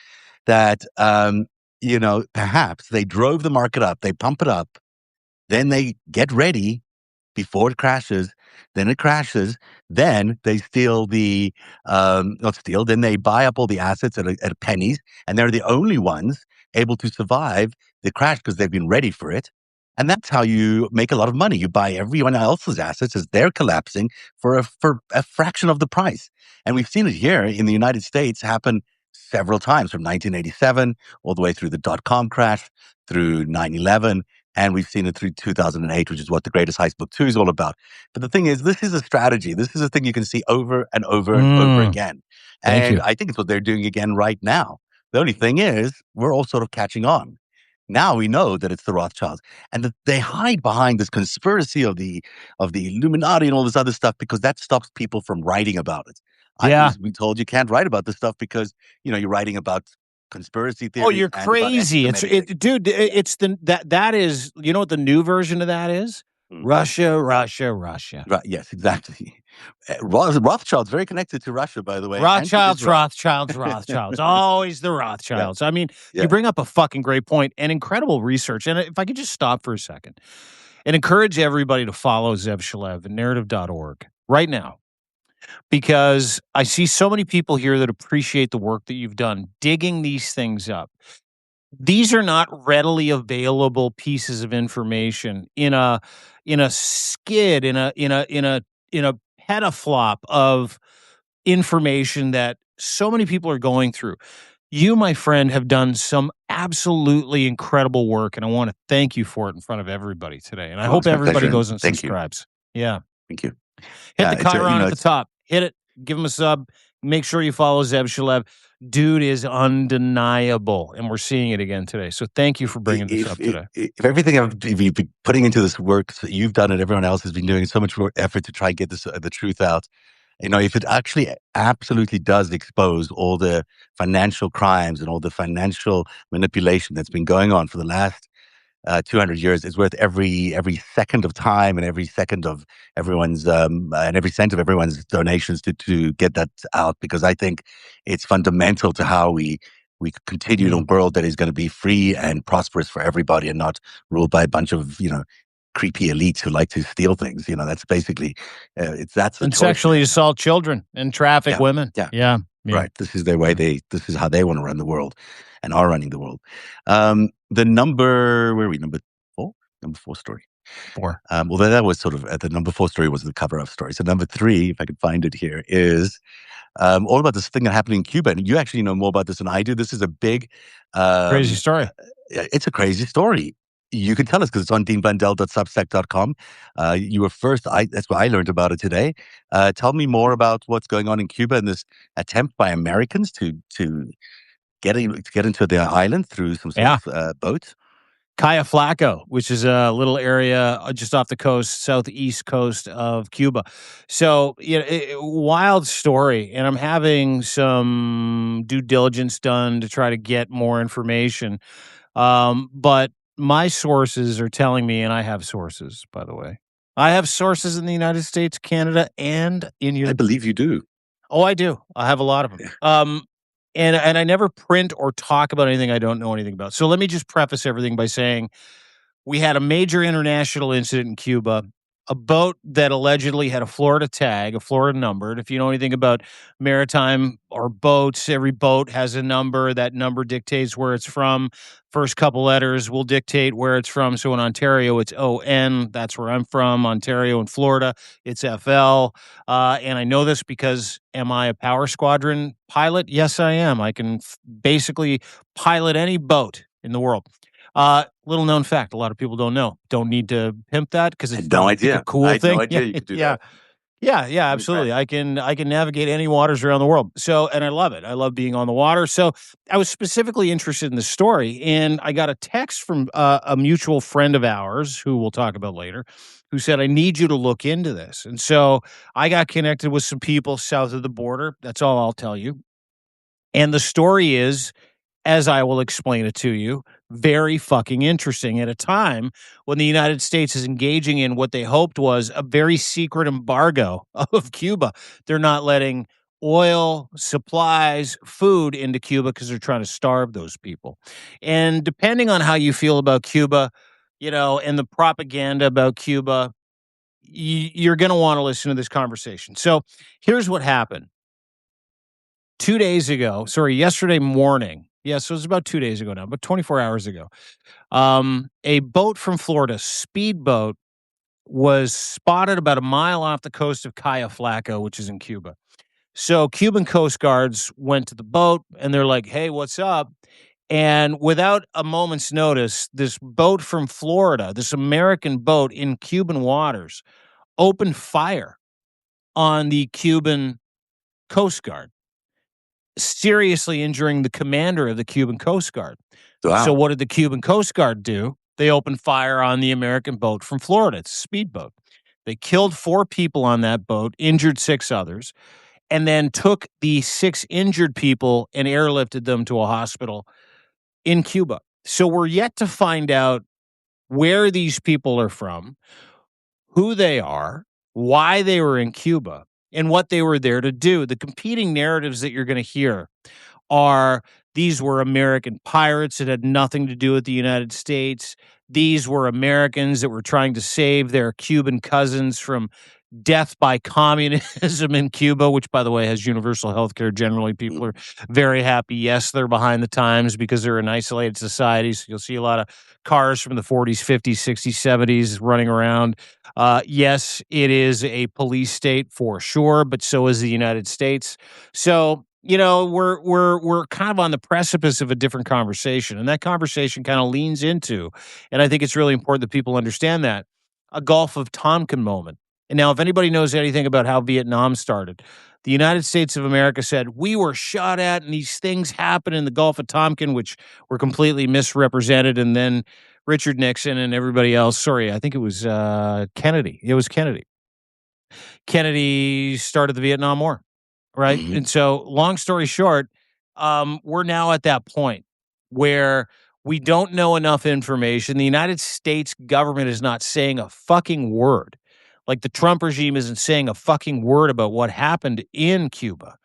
that perhaps they drove the market up, they pump it up, then they get ready before it crashes, then it crashes, then they steal not steal, then they buy up all the assets at pennies, and they're the only ones able to survive the crash because they've been ready for it. And that's how you make a lot of money. You buy everyone else's assets as they're collapsing for a fraction of the price. And we've seen it here in the United States happen several times, from 1987 all the way through the dot-com crash, through 9/11. And we've seen it through 2008, which is what The Greatest Heist Book 2 is all about. But the thing is, this is a strategy. This is a thing you can see over and over and over again. Thank And you. I think it's what they're doing again right now. The only thing is, we're all sort of catching on. Now we know that it's the Rothschilds, and that they hide behind this conspiracy of the Illuminati and all this other stuff because that stops people from writing about it. Yeah. We told you can't write about this stuff because you're writing about conspiracy Oh, theories you're and about crazy. anti-Semitic things. Dude, Yeah. it's that is, you know what the new version of that is? Mm. Russia, Russia, Russia. Right. Yes, exactly. Rothschild's very connected to Russia, by the way, and to Rothschilds, Israel. Rothschilds, Rothschilds. Always the Yeah, Rothschilds. I mean, you yeah. bring up a fucking great point and incredible research. And if I could just stop for a second and encourage everybody to follow Zev Shalev at narrative.org right now, because I see so many people here that appreciate the work that you've done digging these things up. These are not readily available pieces of information in a skid, in a petaflop of information that so many people are going through. You, my friend, have done some absolutely incredible work, and I want to thank you for it in front of everybody today. And I Oh, hope it's my everybody pleasure, and goes and thank you. subscribes. Yeah. Thank you. Hit the Yeah, it's Chiron at the it's top. Hit it. Give him a sub. Make sure you follow Zeb Shalev. Dude is undeniable, and we're seeing it again today. So thank you for bringing this up today. if everything if you've been putting into this work that you've done and everyone else has been doing so much more effort to try and get the truth out, if it actually absolutely does expose all the financial crimes and all the financial manipulation that's been going on for the last 200 years, is worth every second of time and every second of everyone's and every cent of everyone's donations to get that out, because I think it's fundamental to how we continue in a world that is going to be free and prosperous for everybody and not ruled by a bunch of creepy elites who like to steal things. That's basically that's the And choice they sexually have now. assault children and traffic Yeah, women. yeah. Yeah. Yeah. Right. This is their way. This is how they want to run the world, and are running the world. The number, where are we? Number four. Number four story. 4. Although that was sort of the number four story was the cover up story. So number three, if I could find it here, is all about this thing that happened in Cuba. And you actually know more about this than I do. This is a big, Crazy story. it's a crazy story. You can tell us because it's on deanblundell.substack.com. You were first. That's what I learned about it today. Tell me more about what's going on in Cuba and this attempt by Americans to get into the island through some sort of boats. Cayo Flaco, which is a little area just off the coast, southeast coast of Cuba. So, wild story. And I'm having some due diligence done to try to get more information. But my sources are telling me, and I have sources, by the way. I have sources in the United States, Canada, and in I Europe. believe you do. Oh, I do. I have a lot of them. And I never print or talk about anything I don't know anything about. So let me just preface everything by saying we had a major international incident in Cuba. A boat that allegedly had a Florida tag, a Florida number. And if you know anything about maritime or boats, every boat has a number. That number dictates where it's from. First couple letters will dictate where it's from. So in Ontario, it's ON. That's where I'm from. Ontario and Florida, it's FL. And I know this because am I a power squadron pilot? Yes, I am. I can basically pilot any boat in the world. Little known fact, a lot of people don't know. Don't need to pimp that because I it's had no idea. a cool I had thing. no idea you could do Yeah. that. Yeah, Okay. absolutely. I can navigate any waters around the world. So, and I love it. I love being on the water. So, I was specifically interested in the story, and I got a text from a mutual friend of ours who we'll talk about later, who said, "I need you to look into this." And so, I got connected with some people south of the border. That's all I'll tell you. And the story is, as I will explain it to you, very fucking interesting at a time when the United States is engaging in what they hoped was a very secret embargo of Cuba. They're not letting oil, supplies, food into Cuba because they're trying to starve those people. And depending on how you feel about Cuba, and the propaganda about Cuba, you're going to want to listen to this conversation. So here's what happened. 2 days ago, sorry, yesterday morning. Yeah, so it was about 2 days ago now, but 24 hours ago. A boat from Florida, speedboat, was spotted about a mile off the coast of Cayo Flaco, which is in Cuba. So Cuban Coast Guards went to the boat and they're like, "Hey, what's up?" And without a moment's notice, this boat from Florida, this American boat in Cuban waters, opened fire on the Cuban Coast Guard, seriously injuring the commander of the Cuban Coast Guard. So Wow. what did the Cuban Coast Guard do? They opened fire on the American boat from Florida. It's a speedboat. They killed 4 people on that boat, injured 6 others, and then took the 6 injured people and airlifted them to a hospital in Cuba. So we're yet to find out where these people are from, who they are, why they were in Cuba, and what they were there to do. The competing narratives that you're going to hear are these were American pirates. It had nothing to do with the United States. These were Americans that were trying to save their Cuban cousins from death by communism in Cuba, which, by the way, has universal health care. Generally, people are very happy. Yes, they're behind the times because they're an isolated society. So you'll see a lot of cars from the 40s, 50s, 60s, 70s running around. Yes, it is a police state for sure, but so is the United States. So we're kind of on the precipice of a different conversation, and that conversation kind of leans into, and I think it's really important that people understand that, a Gulf of Tonkin moment. And now, if anybody knows anything about how Vietnam started, the United States of America said we were shot at, and these things happened in the Gulf of Tonkin, which were completely misrepresented. And then Richard Nixon and everybody else. Sorry, I think it was Kennedy. It was Kennedy. Kennedy started the Vietnam War, right? Mhm. And so, long story short, we're now at that point where we don't know enough information. The United States government is not saying a fucking word. Like the Trump regime isn't saying a fucking word about what happened in Cuba,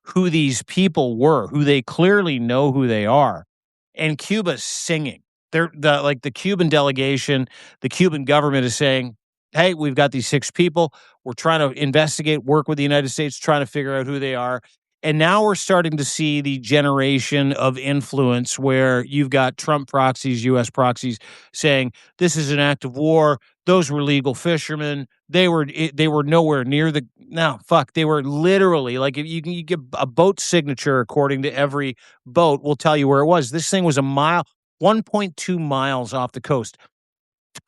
who these people were, who they clearly know who they are. And Cuba's singing. The Cuban delegation, the Cuban government is saying, "Hey, we've got these 6 people. We're trying to investigate, work with the United States, trying to figure out who they are." And now we're starting to see the generation of influence where you've got Trump proxies, US proxies saying this is an act of war. Those were legal fishermen. They were nowhere near the no fuck. They were literally like if you get a boat signature according to every boat will tell you where it was. This thing was a mile, 1.2 miles off the coast,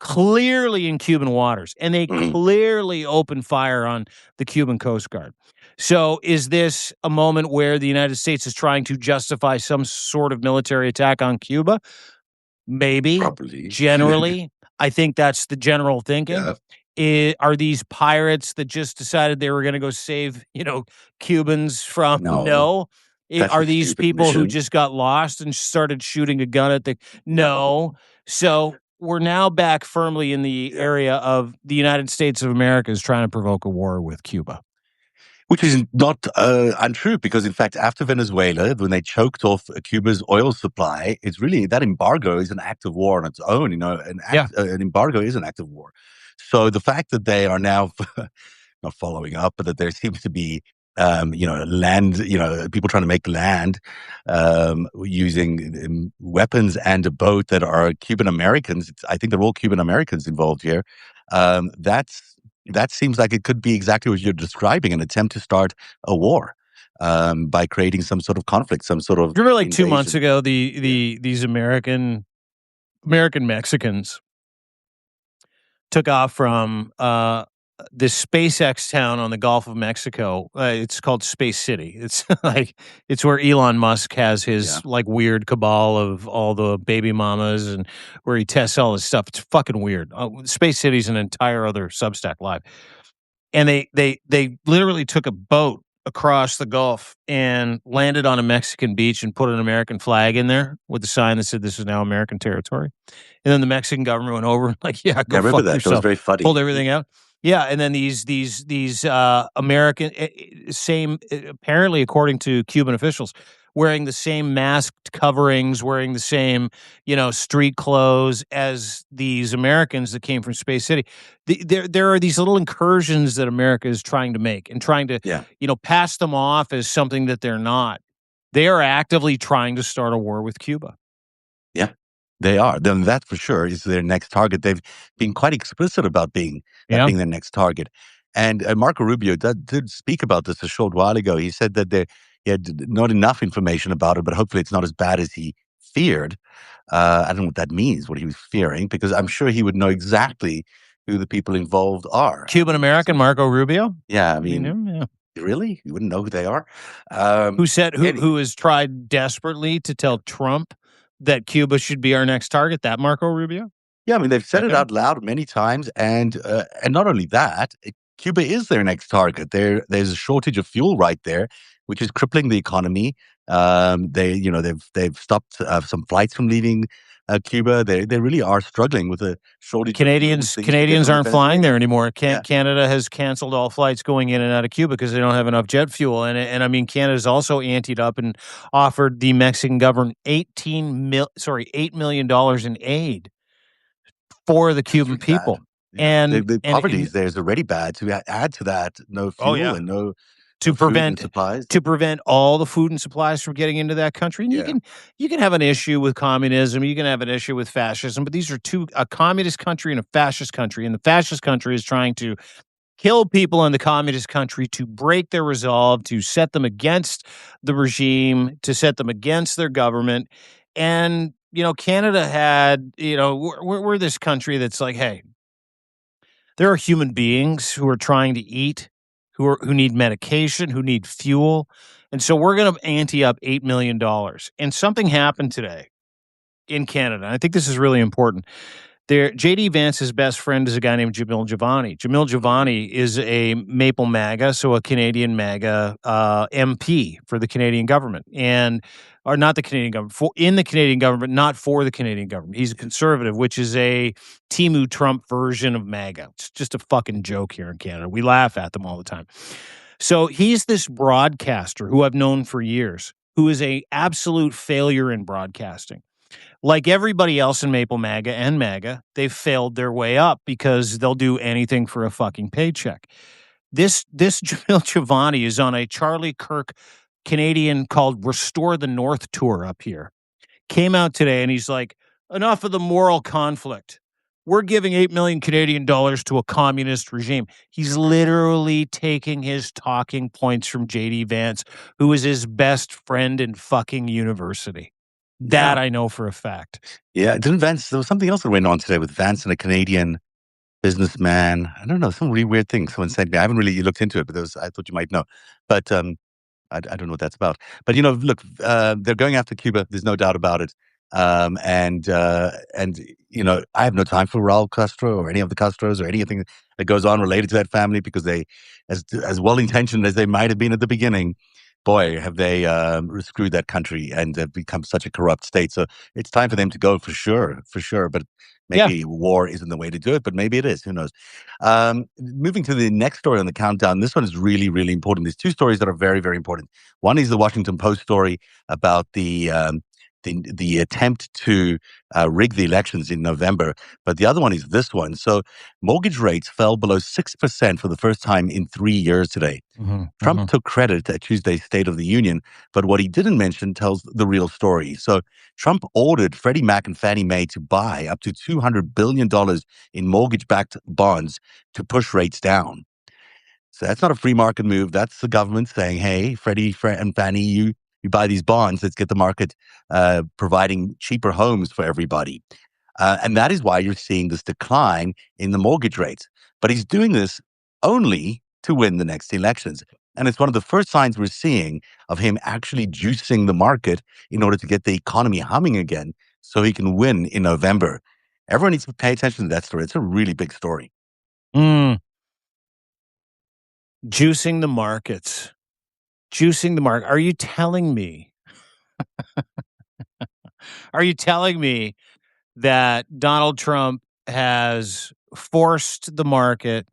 clearly in Cuban waters, and they Mhm. clearly opened fire on the Cuban Coast Guard. So, is this a moment where the United States is trying to justify some sort of military attack on Cuba? Maybe. Probably. Generally, I think that's the general thinking. Yeah. Are these pirates that just decided they were gonna go save, Cubans from No, no. that's a Are these stupid people who mission. just got lost and started shooting a gun at the no. So, we're now back firmly in the area of the United States of America is trying to provoke a war with Cuba. Which is not untrue because, in fact, after Venezuela, when they choked off Cuba's oil supply, it's really that embargo is an act of war on its own. Yeah. An embargo is an act of war. So the fact that they are now not following up, but that there seems to be, land, people trying to make land using weapons and a boat that are Cuban Americans. I think they're all Cuban Americans involved here. That seems like it could be exactly what you're describing, an attempt to start a war by creating some sort of conflict, some sort of Remember like 2 months invasion. ago, Yeah. these American Mexicans took off from this SpaceX town on the Gulf of Mexico. It's called Space City. It's it's where Elon Musk has his like weird cabal of all the baby mamas and where he tests all his stuff. It's fucking weird. Space City's an entire other Substack live, and they literally took a boat across the Gulf and landed on a Mexican beach and put an American flag in there with a sign that said this is now American territory. And then the Mexican government went over and like, yeah, go I remember fuck that. That was yourself. very funny. Pulled everything out. Yeah, and then these American same apparently according to Cuban officials wearing the same masked coverings, wearing the same street clothes as these Americans that came from Space City. There are these little incursions that America is trying to make and trying to pass them off as something that they're not. They are actively trying to start a war with Cuba. Yeah, they are. Then that for sure is their next target. They've been quite explicit about being their next target. And Marco Rubio did speak about this a short while ago. He said that he had not enough information about it, but hopefully it's not as bad as he feared. I don't know what that means, what he was fearing, because I'm sure he would know exactly who the people involved are. Cuban American Marco Rubio? Yeah, I mean, really? You wouldn't know who they are? Who has tried desperately to tell Trump that Cuba should be our next target? That Marco Rubio? Yeah, I mean, they've said it out loud many times, and not only that, Cuba is their next target. There's a shortage of fuel right there, which is crippling the economy. They've stopped some flights from leaving Cuba. They really are struggling with a shortage. Canadians aren't flying there anymore. Canada has canceled all flights going in and out of Cuba because they don't have enough jet fuel. And I mean, Canada's also anteed up and offered the Mexican government $8 million in aid for the Cuban people. Yeah. And the poverty there is already bad. To add to that, no fuel and no food and supplies. To prevent all the food and supplies from getting into that country. And you can have an issue with communism, you can have an issue with fascism, but these are a communist country and a fascist country. And the fascist country is trying to kill people in the communist country to break their resolve, to set them against the regime, to set them against their government. And Canada had, we're this country that's like, hey, there are human beings who are trying to eat, who need medication, who need fuel. And so we're going to ante up $8 million. And something happened today in Canada. I think this is really important. J.D. Vance's best friend is a guy named Jamil Javani. Jamil Javani is a Maple MAGA, so a Canadian MAGA MP for the Canadian government, or not the Canadian government, in the Canadian government, not for the Canadian government. He's a conservative, which is a Timu Trump version of MAGA. It's just a fucking joke here in Canada. We laugh at them all the time. So he's this broadcaster who I've known for years, who is a absolute failure in broadcasting. Like everybody else in Maple MAGA and MAGA, they've failed their way up because they'll do anything for a fucking paycheck. This Jamil Javani is on a Charlie Kirk Canadian called Restore the North tour up here. Came out today and he's like, enough of the moral conflict. We're giving 8 million Canadian dollars to a communist regime. He's literally taking his talking points from J.D. Vance, who is his best friend in fucking university. That I know for a fact. Yeah, didn't Vance? There was something else that went on today with Vance and a Canadian businessman. I don't know, some really weird thing. Someone said to me. I haven't really looked into it, but I thought you might know. But I don't know what that's about. But look, they're going after Cuba. There's no doubt about it. And I have no time for Raul Castro or any of the Castros or anything that goes on related to that family because they, as well intentioned as they might have been at the beginning, boy, have they screwed that country and have become such a corrupt state. So it's time for them to go for sure. But maybe war isn't the way to do it, but maybe it is. Who knows? Moving to the next story on the countdown. This one is really, really important. There's two stories that are very, very important. One is the Washington Post story about the attempt to rig the elections in November. But the other one is this one. So mortgage rates fell below 6% for the first time in 3 years today. Trump took credit at Tuesday's State of the Union, but what he didn't mention tells the real story. So Trump ordered Freddie Mac and Fannie Mae to buy up to $200 billion in mortgage-backed bonds to push rates down. So that's not a free market move. That's the government saying, hey, Freddie and Fannie, you buy these bonds, let's get the market providing cheaper homes for everybody. And that is why you're seeing this decline in the mortgage rates. But he's doing this only to win the next elections. And it's one of the first signs we're seeing of him actually juicing the market in order to get the economy humming again so he can win in November. Everyone needs to pay attention to that story. It's a really big story. Mm. Juicing the markets. Juicing the market. Are you telling me? Are you telling me that Donald Trump has forced the market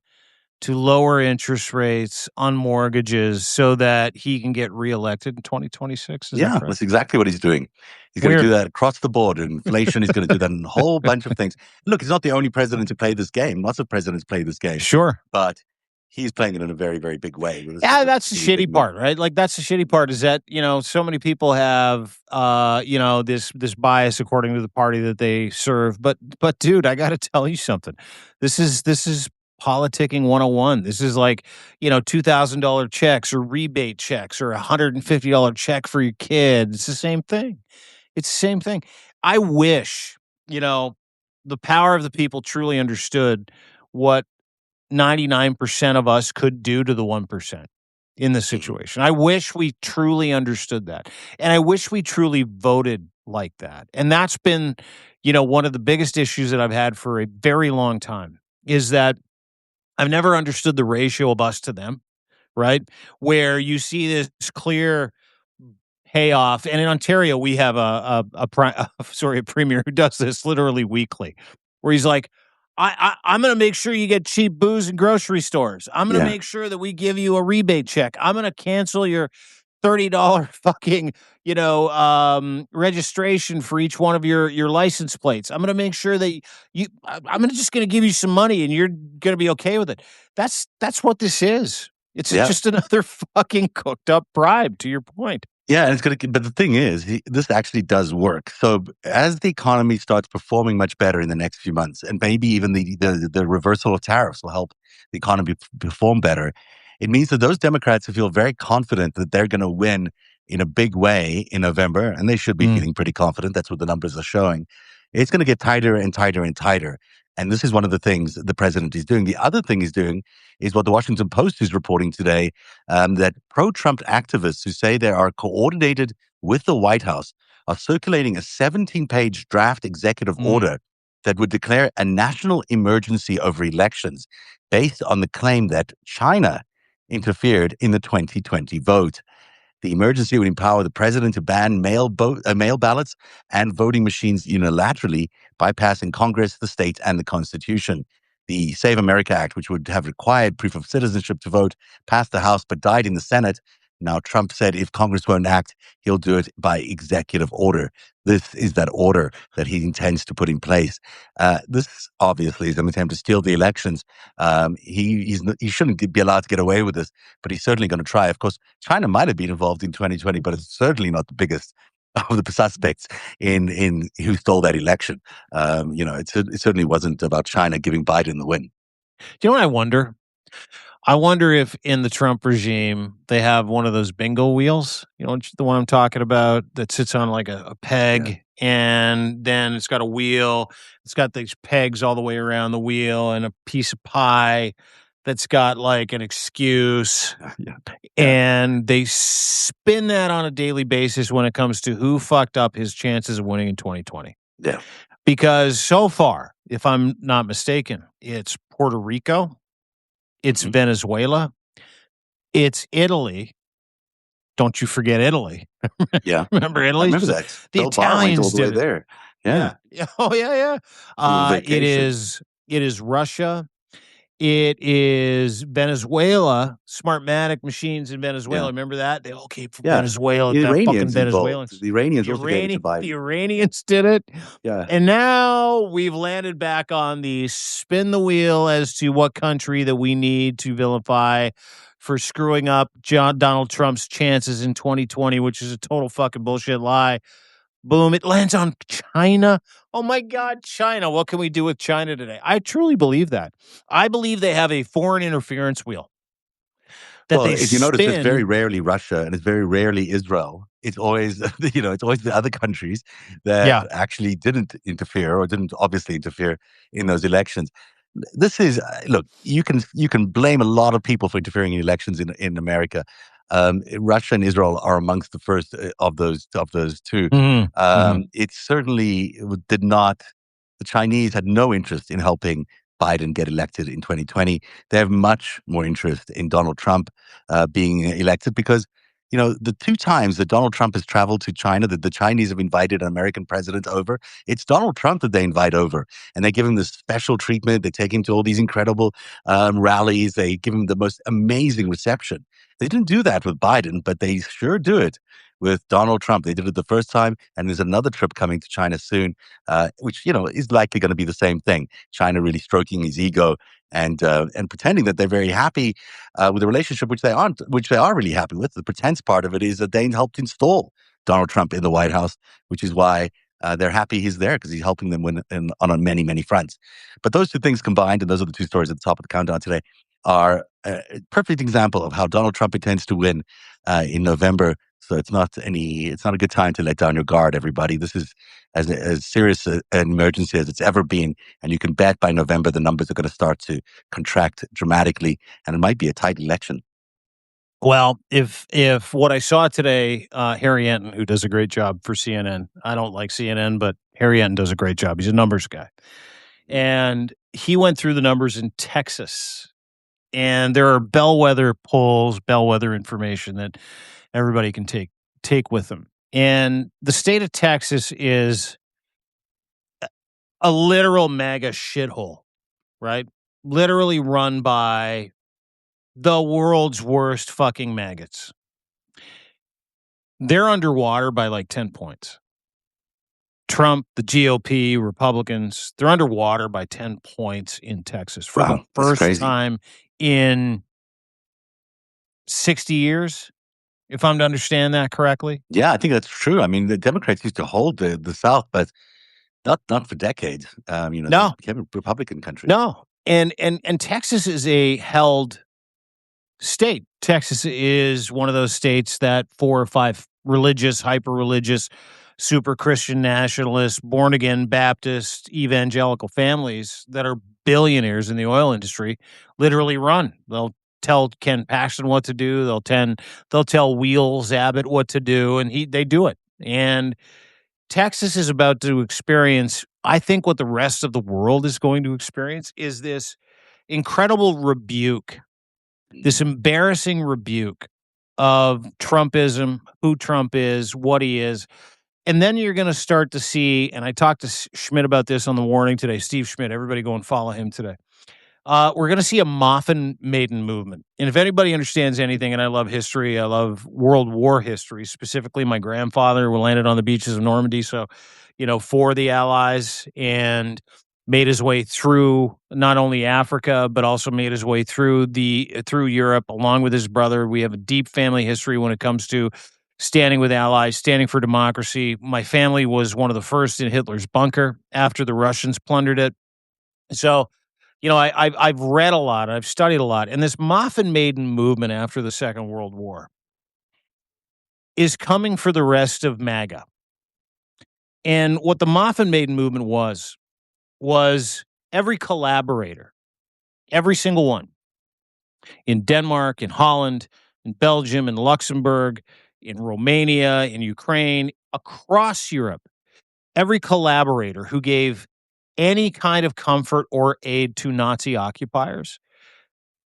to lower interest rates on mortgages so that he can get reelected in 2026? Is that Yeah, correct? that's exactly what he's doing. He's going to do Weird. that across the board. Inflation, he's going to do that in a whole bunch of things. Look, he's not the only president to play this game. Lots of presidents play this game, Sure. but he's playing it in a very, very big way. This is Yeah, a that's the really big shitty move. part, right? Like that's the shitty part is that, so many people have this bias according to the party that they serve. But dude, I got to tell you something. This is politicking 101. This is like, $2,000 checks or rebate checks or $150 check for your kid. It's the same thing. It's the same thing. I wish, the power of the people truly understood what 99% of us could do to the 1% in this Mhm. situation. I wish we truly understood that. And I wish we truly voted like that. And that's been, one of the biggest issues that I've had for a very long time is that I've never understood the ratio of us to them, right? Where you see this clear payoff. And in Ontario, we have a premier who does this literally weekly, where he's like, I'm going to make sure you get cheap booze in grocery stores. I'm going to Yeah. make sure that we give you a rebate check. I'm going to cancel your $30 fucking, registration for each one of your license plates. I'm going to make sure that I'm just going to give you some money and you're going to be okay with it. That's what this is. It's Yeah. just another fucking cooked up bribe, to your point. Yeah, and it's going to. But the thing is, this actually does work. So as the economy starts performing much better in the next few months, and maybe even the reversal of tariffs will help the economy perform better. It means that those Democrats who feel very confident that they're going to win in a big way in November, and they should be Mm. feeling pretty confident. That's what the numbers are showing. It's going to get tighter and tighter and tighter. And this is one of the things the president is doing. The other thing he's doing is what the Washington Post is reporting today, that pro-Trump activists who say they are coordinated with the White House are circulating a 17-page draft executive Mm. order that would declare a national emergency over elections based on the claim that China interfered in the 2020 vote. The emergency would empower the president to ban mail ballots and voting machines unilaterally, bypassing Congress, the state, and the Constitution. The Save America Act, which would have required proof of citizenship to vote, passed the House but died in the Senate. Now, Trump said if Congress won't act, he'll do it by executive order. This is that order that he intends to put in place. This obviously is an attempt to steal the elections. He shouldn't be allowed to get away with this, but he's certainly going to try. Of course, China might have been involved in 2020, but it's certainly not the biggest of the suspects in who stole that election. It certainly wasn't about China giving Biden the win. Do you know what I wonder? I wonder if in the Trump regime they have one of those bingo wheels, the one I'm talking about that sits on like a Yeah, peg and then it's got a wheel. It's got these pegs all the way around the wheel and a piece of pie that's got like an excuse. yeah, yeah, And they spin that on a daily basis when it comes to who fucked up his chances of winning in 2020. yeah, Because so far, if I'm not mistaken, it's Puerto Rico, it's mhm, Venezuela, it's Italy. Don't you forget Italy. yeah. Remember I Italy? remember So that. the Bill Barr went all Italians the way did it. there. Yeah, Yeah. Yeah. Oh, yeah, yeah. on a It vacation. is Russia. It is Venezuela, Smartmatic machines in Venezuela. Yeah, Remember that? They all came from yeah. Venezuela, The that fucking Iranians involved. Venezuelans. The Iranians The also gave it to The Biden. Iranians did it. Yeah. And now we've landed back on the spin the wheel as to what country that we need to vilify for screwing up Donald Trump's chances in 2020, which is a total fucking bullshit lie. Boom, it lands on China. Oh my God, China. What can we do with China today? I truly believe that. I believe they have a foreign interference wheel that Well, they if you notice, it's very spin. rarely Russia and it's very rarely Israel. It's always, it's always the other countries that Yeah. actually didn't interfere or didn't obviously interfere in those elections. this is look. You can blame a lot of people for interfering in elections in America. Russia and Israel are amongst the first of those two. Mhm, mhm. It certainly did not. The Chinese had no interest in helping Biden get elected in 2020. They have much more interest in Donald Trump being elected because the two times that Donald Trump has traveled to China, that the Chinese have invited an American president over, it's Donald Trump that they invite over, and they give him this special treatment. They take him to all these incredible rallies. They give him the most amazing reception. They didn't do that with Biden, but they sure do it with Donald Trump. They did it the first time, and there's another trip coming to China soon, which is likely going to be the same thing. China really stroking his ego and pretending that they're very happy with a relationship which they aren't, which they are really happy with. The pretense part of it is that they helped install Donald Trump in the White House, which is why they're happy he's there, because he's helping them win on many, many fronts. But those two things combined, and those are the two stories at the top of the countdown today, are a perfect example of how Donald Trump intends to win in November. So it's not a good time to let down your guard, everybody. This is as serious an emergency as it's ever been. And you can bet by November, the numbers are going to start to contract dramatically, and it might be a tight election. Well, if what I saw today, Harry Enton, who does a great job for CNN, I don't like CNN, but Harry Enton does a great job. He's a numbers guy. And he went through the numbers in Texas. And there are bellwether polls, bellwether information that everybody can take with them. And the state of Texas is a literal mega shithole, right? Literally run by the world's worst fucking maggots. They're underwater by like 10 points. Trump, the GOP, Republicans, they're underwater by 10 points in Texas for the Wow, that's first crazy. time in 60 years, if I'm to understand that correctly. Yeah, I think that's true. I mean, the Democrats used to hold the South, but not for decades. They No, became a Republican country. no. And Texas is a held state. Texas is one of those states that 4 or 5 religious, hyper religious, super Christian nationalists, born again Baptist, evangelical families that are billionaires in the oil industry literally run. They'll tell Ken Paxton what to do. They'll tell Wheels Abbott what to do, and they do it. And Texas is about to experience, I think, what the rest of the world is going to experience is this incredible rebuke, this embarrassing rebuke of Trumpism, who Trump is, what he is. And then you're going to start to see, and I talked to Schmidt about this on the warning today, Steve Schmidt, everybody go and follow him today. We're going to see a Moffin Maiden movement. And if anybody understands anything, and I love history, I love World War history, specifically my grandfather landed on the beaches of Normandy. So, for the Allies, and made his way through not only Africa, but also made his way through Europe along with his brother. We have a deep family history when it comes to standing with allies, standing for democracy. My family was one of the first in Hitler's bunker after the Russians plundered it. So, I've read a lot, I've studied a lot, and this Moffin Maiden movement after the Second World War is coming for the rest of MAGA. And what the Moffin Maiden movement was every collaborator, every single one, in Denmark, in Holland, in Belgium, in Luxembourg, in Romania, in Ukraine, across Europe, every collaborator who gave any kind of comfort or aid to Nazi occupiers,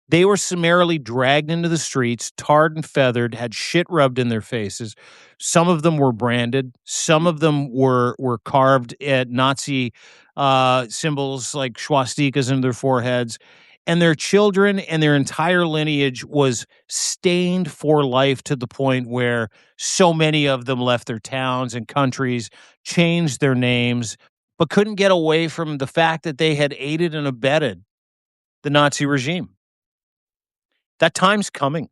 they were summarily dragged into the streets, tarred and feathered, had shit rubbed in their faces. Some of them were branded. Some of them were carved at Nazi symbols like swastikas in their foreheads. And their children and their entire lineage was stained for life, to the point where so many of them left their towns and countries, changed their names, but couldn't get away from the fact that they had aided and abetted the Nazi regime. That time's coming,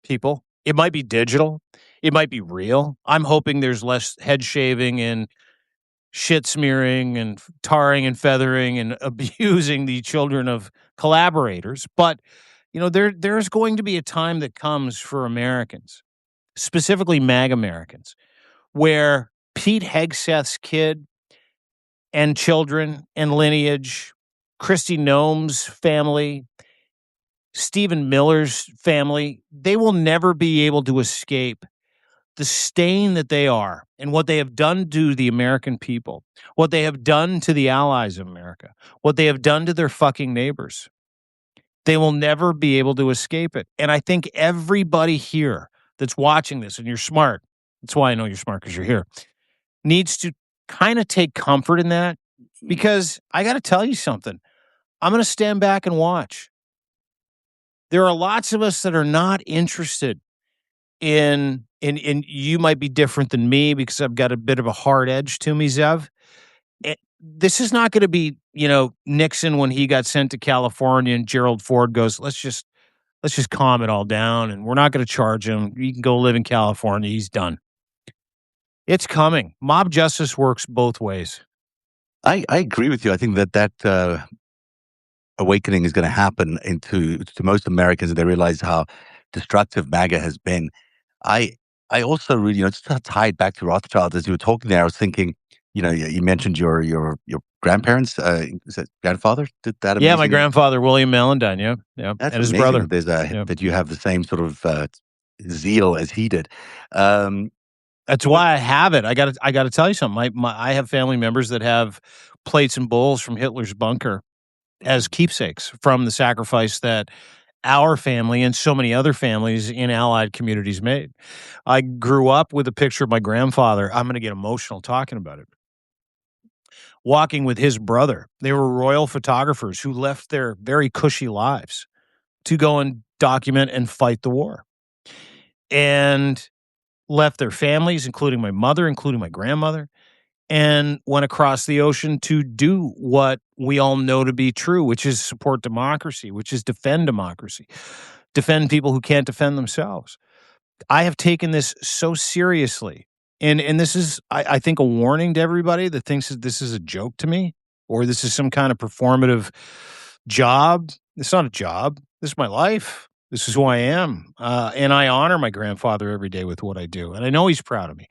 people. It might be digital. It might be real. I'm hoping there's less head shaving and shit smearing and tarring and feathering and abusing the children of collaborators. But, there's going to be a time that comes for Americans, specifically MAG Americans, where Pete Hegseth's kid and children and lineage Kristi Noem's family, Stephen Miller's family, they will never be able to escape the stain that they are and what they have done to the American people, what they have done to the allies of America, what they have done to their fucking neighbors. They will never be able to escape it. And I think everybody here that's watching this, and you're smart, that's why I know you're smart because you're here, needs to kind of take comfort in that, because I got to tell you something. I'm going to stand back and watch. There are lots of us that are not interested in you might be different than me because I've got a bit of a hard edge to me, Zev. This is not going to be, Nixon when he got sent to California and Gerald Ford goes, let's just calm it all down and we're not going to charge him. He can go live in California. He's done. It's coming. Mob justice works both ways. I agree with you. I think that awakening is going to happen to most Americans, and they realize how destructive MAGA has been. I also really, just to tie it back to Rothschild, as you were talking there, I was thinking, you mentioned your grandparents, is that grandfather did that Yeah, amazing? my grandfather, William Mallandine. Yeah. That's And his amazing brother. that there's Yeah. that you have the same sort of zeal as he did. That's why I have it. I got to tell you something. I have family members that have plates and bowls from Hitler's bunker as keepsakes from the sacrifice that our family and so many other families in allied communities made. I grew up with a picture of my grandfather. I'm going to get emotional talking about it. Walking with his brother. They were royal photographers who left their very cushy lives to go and document and fight the war. And left their families, including my mother, including my grandmother, and went across the ocean to do what we all know to be true, which is support democracy, which is defend democracy, defend people who can't defend themselves. I have taken this so seriously. And this is, I think, a warning to everybody that thinks that this is a joke to me or this is some kind of performative job. It's not a job. This is my life. This is who I am. And I honor my grandfather every day with what I do. And I know he's proud of me.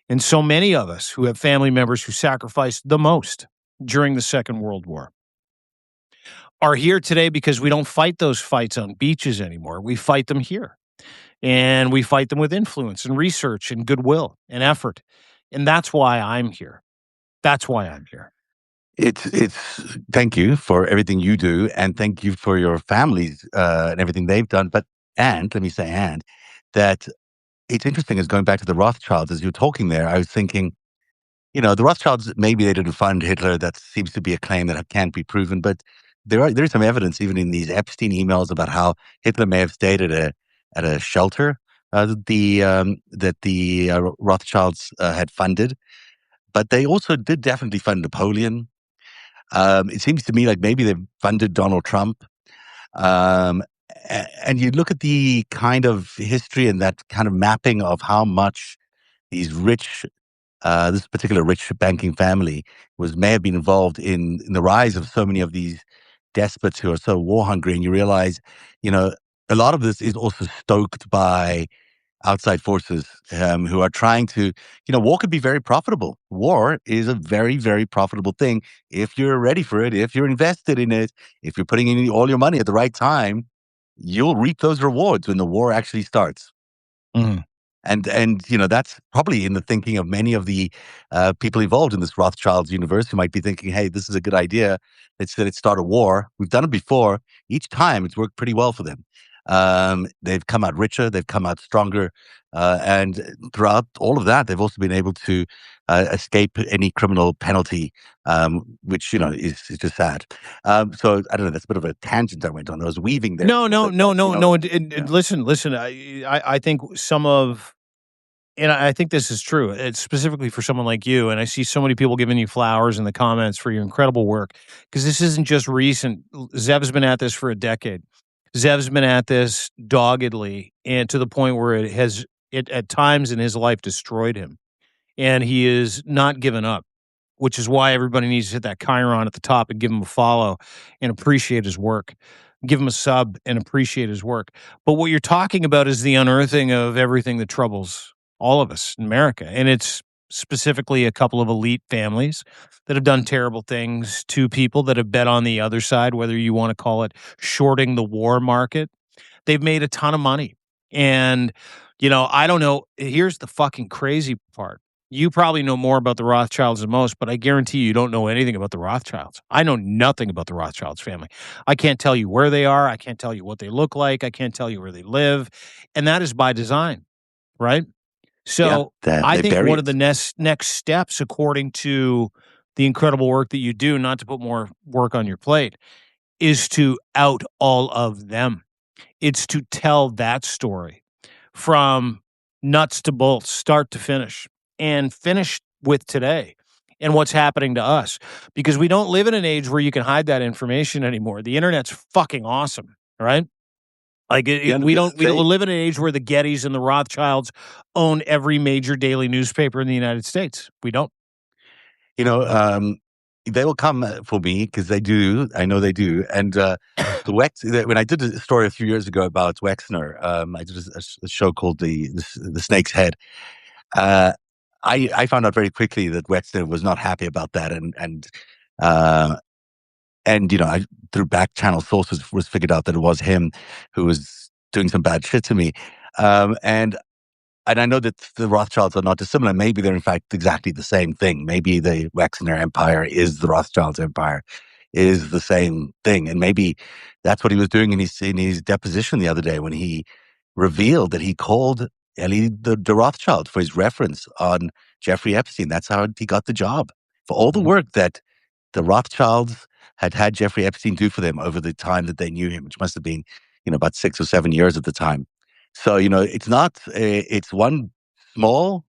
And so many of us who have family members who sacrificed the most during the Second World War are here today because we don't fight those fights on beaches anymore. We fight them here. And we fight them with influence and research and goodwill and effort. And that's why I'm here. That's why I'm here. It's thank you for everything you do, and thank you for your families and everything they've done. But let me say that it's interesting is going back to the Rothschilds as you were talking there. I was thinking, the Rothschilds, maybe they didn't fund Hitler. That seems to be a claim that can't be proven. But there's some evidence even in these Epstein emails about how Hitler may have stayed at a shelter that the Rothschilds had funded. But they also did definitely fund Napoleon. It seems to me like maybe they've funded Donald Trump. And you look at the kind of history and that kind of mapping of how much these this particular rich banking family may have been involved in the rise of so many of these despots who are so war hungry. And you realize, a lot of this is also stoked by outside forces who are trying to, war could be very profitable. War is a very, very profitable thing if you're ready for it, if you're invested in it, if you're putting in all your money at the right time, you'll reap those rewards when the war actually starts. Mm-hmm. And that's probably in the thinking of many of the people involved in this Rothschilds universe who might be thinking, hey, this is a good idea. Let's start a war. We've done it before. Each time it's worked pretty well for them. They've come out richer. They've come out stronger. And throughout all of that, they've also been able to escape any criminal penalty, which, is just sad. So I don't know. That's a bit of a tangent I went on. I was weaving there. No. Listen. I think and I think this is true. It's specifically for someone like you. And I see so many people giving you flowers in the comments for your incredible work, because this isn't just recent. Zev's been at this for a decade. Zev's been at this doggedly, and to the point where it at times in his life destroyed him. And he is not given up, which is why everybody needs to hit that Chiron at the top and give him a follow and appreciate his work. Give him a sub and appreciate his work. But what you're talking about is the unearthing of everything that troubles all of us in America. And it's specifically a couple of elite families that have done terrible things to people that have bet on the other side, whether you want to call it shorting the war market. They've made a ton of money. And, I don't know. Here's the fucking crazy part. You probably know more about the Rothschilds than most, but I guarantee you don't know anything about the Rothschilds. I know nothing about the Rothschilds family. I can't tell you where they are. I can't tell you what they look like. I can't tell you where they live. And that is by design, right? Yeah, So I they think bury one of the it. next steps, according to the incredible work that you do, not to put more work on your plate, is to out all of them. It's to tell that story from nuts to bolts, start to finish, and finish with today and what's happening to us. Because we don't live in an age where you can hide that information anymore. The internet's fucking awesome, right? Like Yeah, we don't live in an age where the Gettys and the Rothschilds own every major daily newspaper in the United States. We don't. you know, they will come for me because they do. I know they do. And when I did a story a few years ago about Wexner, I did a show called the Snake's Head. Uh, I found out very quickly that Wexner was not happy about that, uh, I through back channel sources was figured out that it was him who was doing some bad shit to me, and I know that the Rothschilds are not dissimilar. Maybe they're in fact exactly the same thing. Maybe the Wexner Empire is the Rothschilds Empire, is the same thing, and maybe that's what he was doing in his deposition the other day when he revealed that he called Ellie the Rothschild for his reference on Jeffrey Epstein. That's how he got the job for all the Mhm. work that the Rothschilds had Jeffrey Epstein do for them over the time that they knew him, which must have been about 6 or 7 years at the time. So, it's not, it's one small,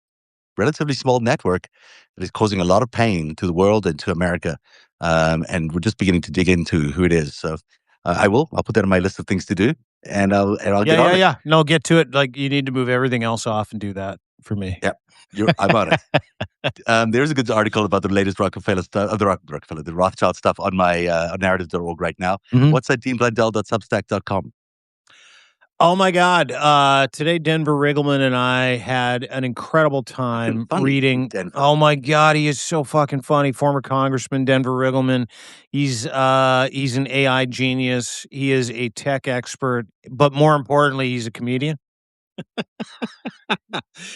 relatively small network that is causing a lot of pain to the world and to America. And we're just beginning to dig into who it is. So I'll put that on my list of things to do and I'll Yeah, get yeah, on it. yeah. No, get to it. Like you need to move everything else off and do that for me. Yeah, I'm on it. There's a good article about the latest Rockefeller stuff, the Rothschild stuff on my on narrative.org right now. Mhm. What's at deanblundell.substack.com? Oh my God. Today, Denver Riggleman and I had an incredible Fucking time funny in reading. Denver. Oh my God, he is so fucking funny. Former Congressman Denver Riggleman. He's an AI genius. He is a tech expert, but more importantly, he's a comedian.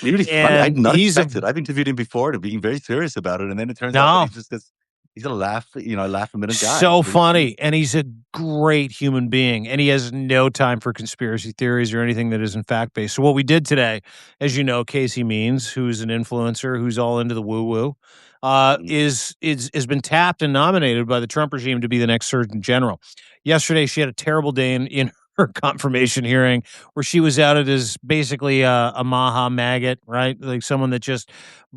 Really funny. I did And not he's a expect it. I've interviewed him before and being very serious about it, and then it turns out that no. he's just this. He's a laugh a minute guy. So It's really funny. funny, and he's a great human being, and he has no time for conspiracy theories or anything that isn't fact based. So what we did today, as you know, Casey Means, who's an influencer, who's all into the woo woo, Mm. is has been tapped and nominated by the Trump regime to be the next Surgeon General. Yesterday, she had a terrible day in her confirmation hearing, where she was outed as basically a Maha maggot, right? Like someone that just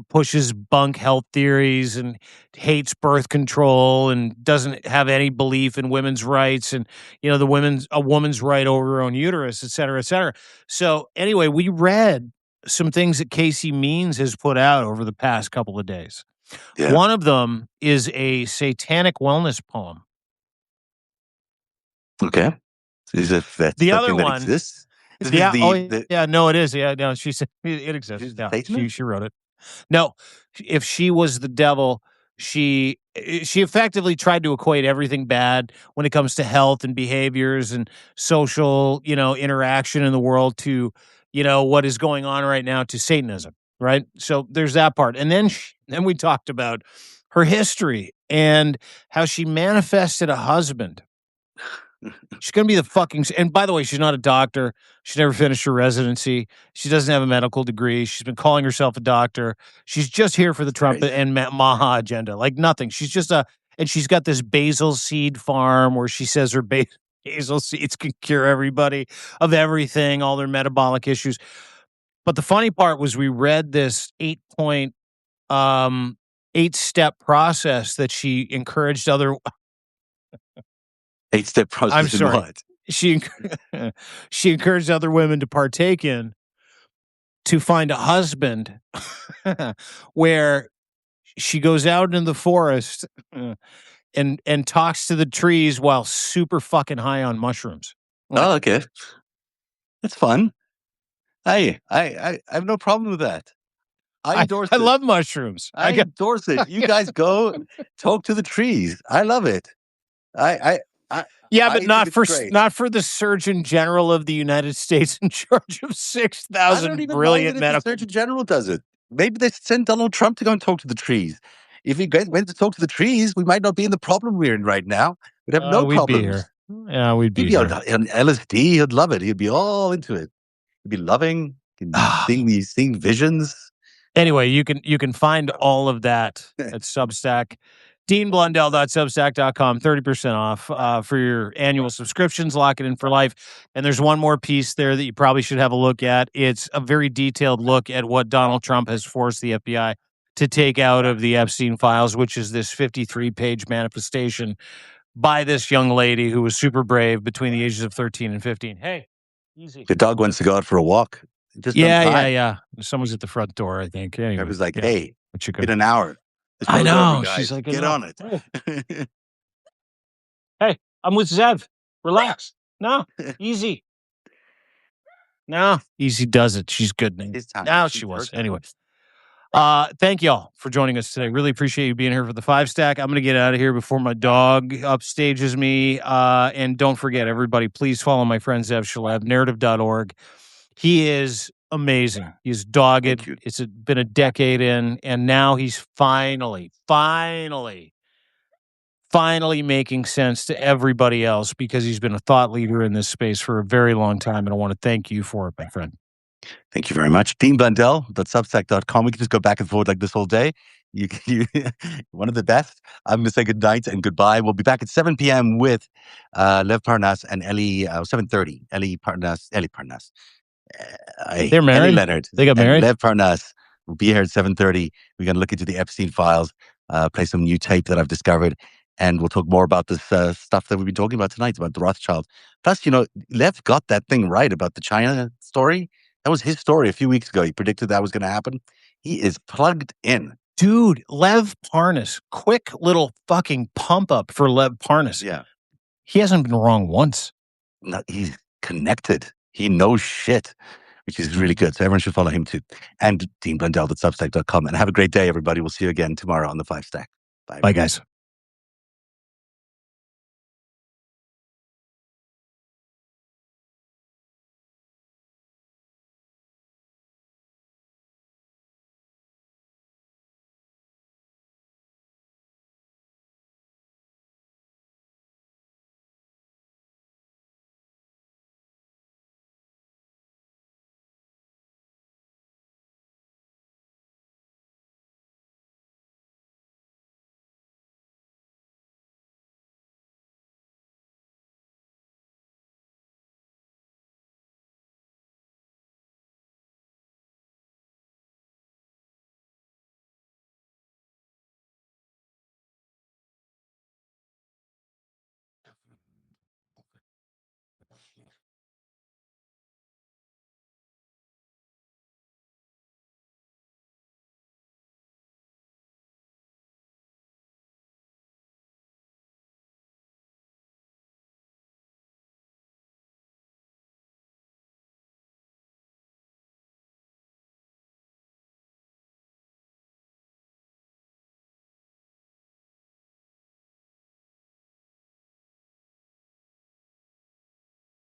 pushes bunk health theories and hates birth control and doesn't have any belief in women's rights and a woman's right over her own uterus, et cetera, et cetera. So anyway, we read some things that Casey Means has put out over the past couple of days. Yeah. One of them is a satanic wellness poem. Okay. Is if that's The other something that one, exists. This is yeah, oh the yeah, no, it is. Yeah, no, she said it exists. she's the Yeah, Satanist. she wrote it. No, if she was the devil, she effectively tried to equate everything bad when it comes to health and behaviors and social, interaction in the world to, what is going on right now to Satanism, right? So there's that part. And then we talked about her history and how she manifested a husband. She's gonna be the fucking. And by the way, she's not a doctor. She never finished her residency. She doesn't have a medical degree. She's been calling herself a doctor. She's just here for the It's Trump crazy. and Maha agenda, like nothing. She's just a. And she's got this basil seed farm where she says her basil seeds can cure everybody of everything, all their metabolic issues. But the funny part was we read this 8-point, 8-step process that she encouraged other. 8-step I'm process in sorry. what? She she encouraged other women to partake in to find a husband where she goes out in the forest and talks to the trees while super fucking high on mushrooms. Like, Oh, okay. That's fun. I have no problem with that. I endorse I it. love mushrooms. I endorse it. You guys go talk to the trees. I love it. Yeah, I but think it's great. not for the Surgeon General of the United States in charge of I don't 6,000 even mind brilliant it if the medical. Surgeon General does it. Maybe they send Donald Trump to go and talk to the trees. If he went to talk to the trees, we might not be in the problem we're in right now. We'd have no We'd be problems. here. Yeah, we'd be He'd be here. on LSD. He'd love it. He'd be all into it. He'd be loving. He'd be seeing visions. Anyway, you can find all of that at Substack. DeanBlundell.substack.com, 30% off for your annual subscriptions. Lock it in for life. And there's one more piece there that you probably should have a look at. It's a very detailed look at what Donald Trump has forced the FBI to take out of the Epstein files, which is this 53-page manifestation by this young lady who was super brave between the ages of 13 and 15. Hey, easy. The dog wants to go out for a walk. Just Yeah. Someone's at the front door, I think. Anyway, I was like, yeah. hey, in an hour. I know. Over, She's like, get on it. Hey, I'm with Zev. Relax. No, easy. No, easy does it. She's good. Now she was. Anyway. Thank y'all for joining us today. Really appreciate you being here for the FiveStack. I'm going to get out of here before my dog upstages me. And don't forget, everybody, please follow my friend Zev Shalev, narrative.org. He is amazing. He's dogged. It's been a decade in, and now he's finally making sense to everybody else because he's been a thought leader in this space for a very long time. And I want to thank you for it, my friend. Thank you very much. DeanBlundell.substack.com. We can just go back and forth like this all day. You one of the best. I'm going to say good night and goodbye. We'll be back at 7 p.m. with Lev Parnas and Ellie, 7:30. Ellie Parnas. They're married? Ellie Leonard. They got married? And Lev Parnas will be here at 7:30. We're going to look into the Epstein files, play some new tape that I've discovered, and we'll talk more about this stuff that we've been talking about tonight, about the Rothschild. Plus, Lev got that thing right about the China story. That was his story a few weeks ago. He predicted that was going to happen. He is plugged in. Dude, Lev Parnas. Quick little fucking pump up for Lev Parnas. Yeah. He hasn't been wrong once. No, he's connected. He knows shit, which is really good. So everyone should follow him too. And DeanBlundell.substack.com. And have a great day, everybody. We'll see you again tomorrow on the FiveStack. Bye, guys.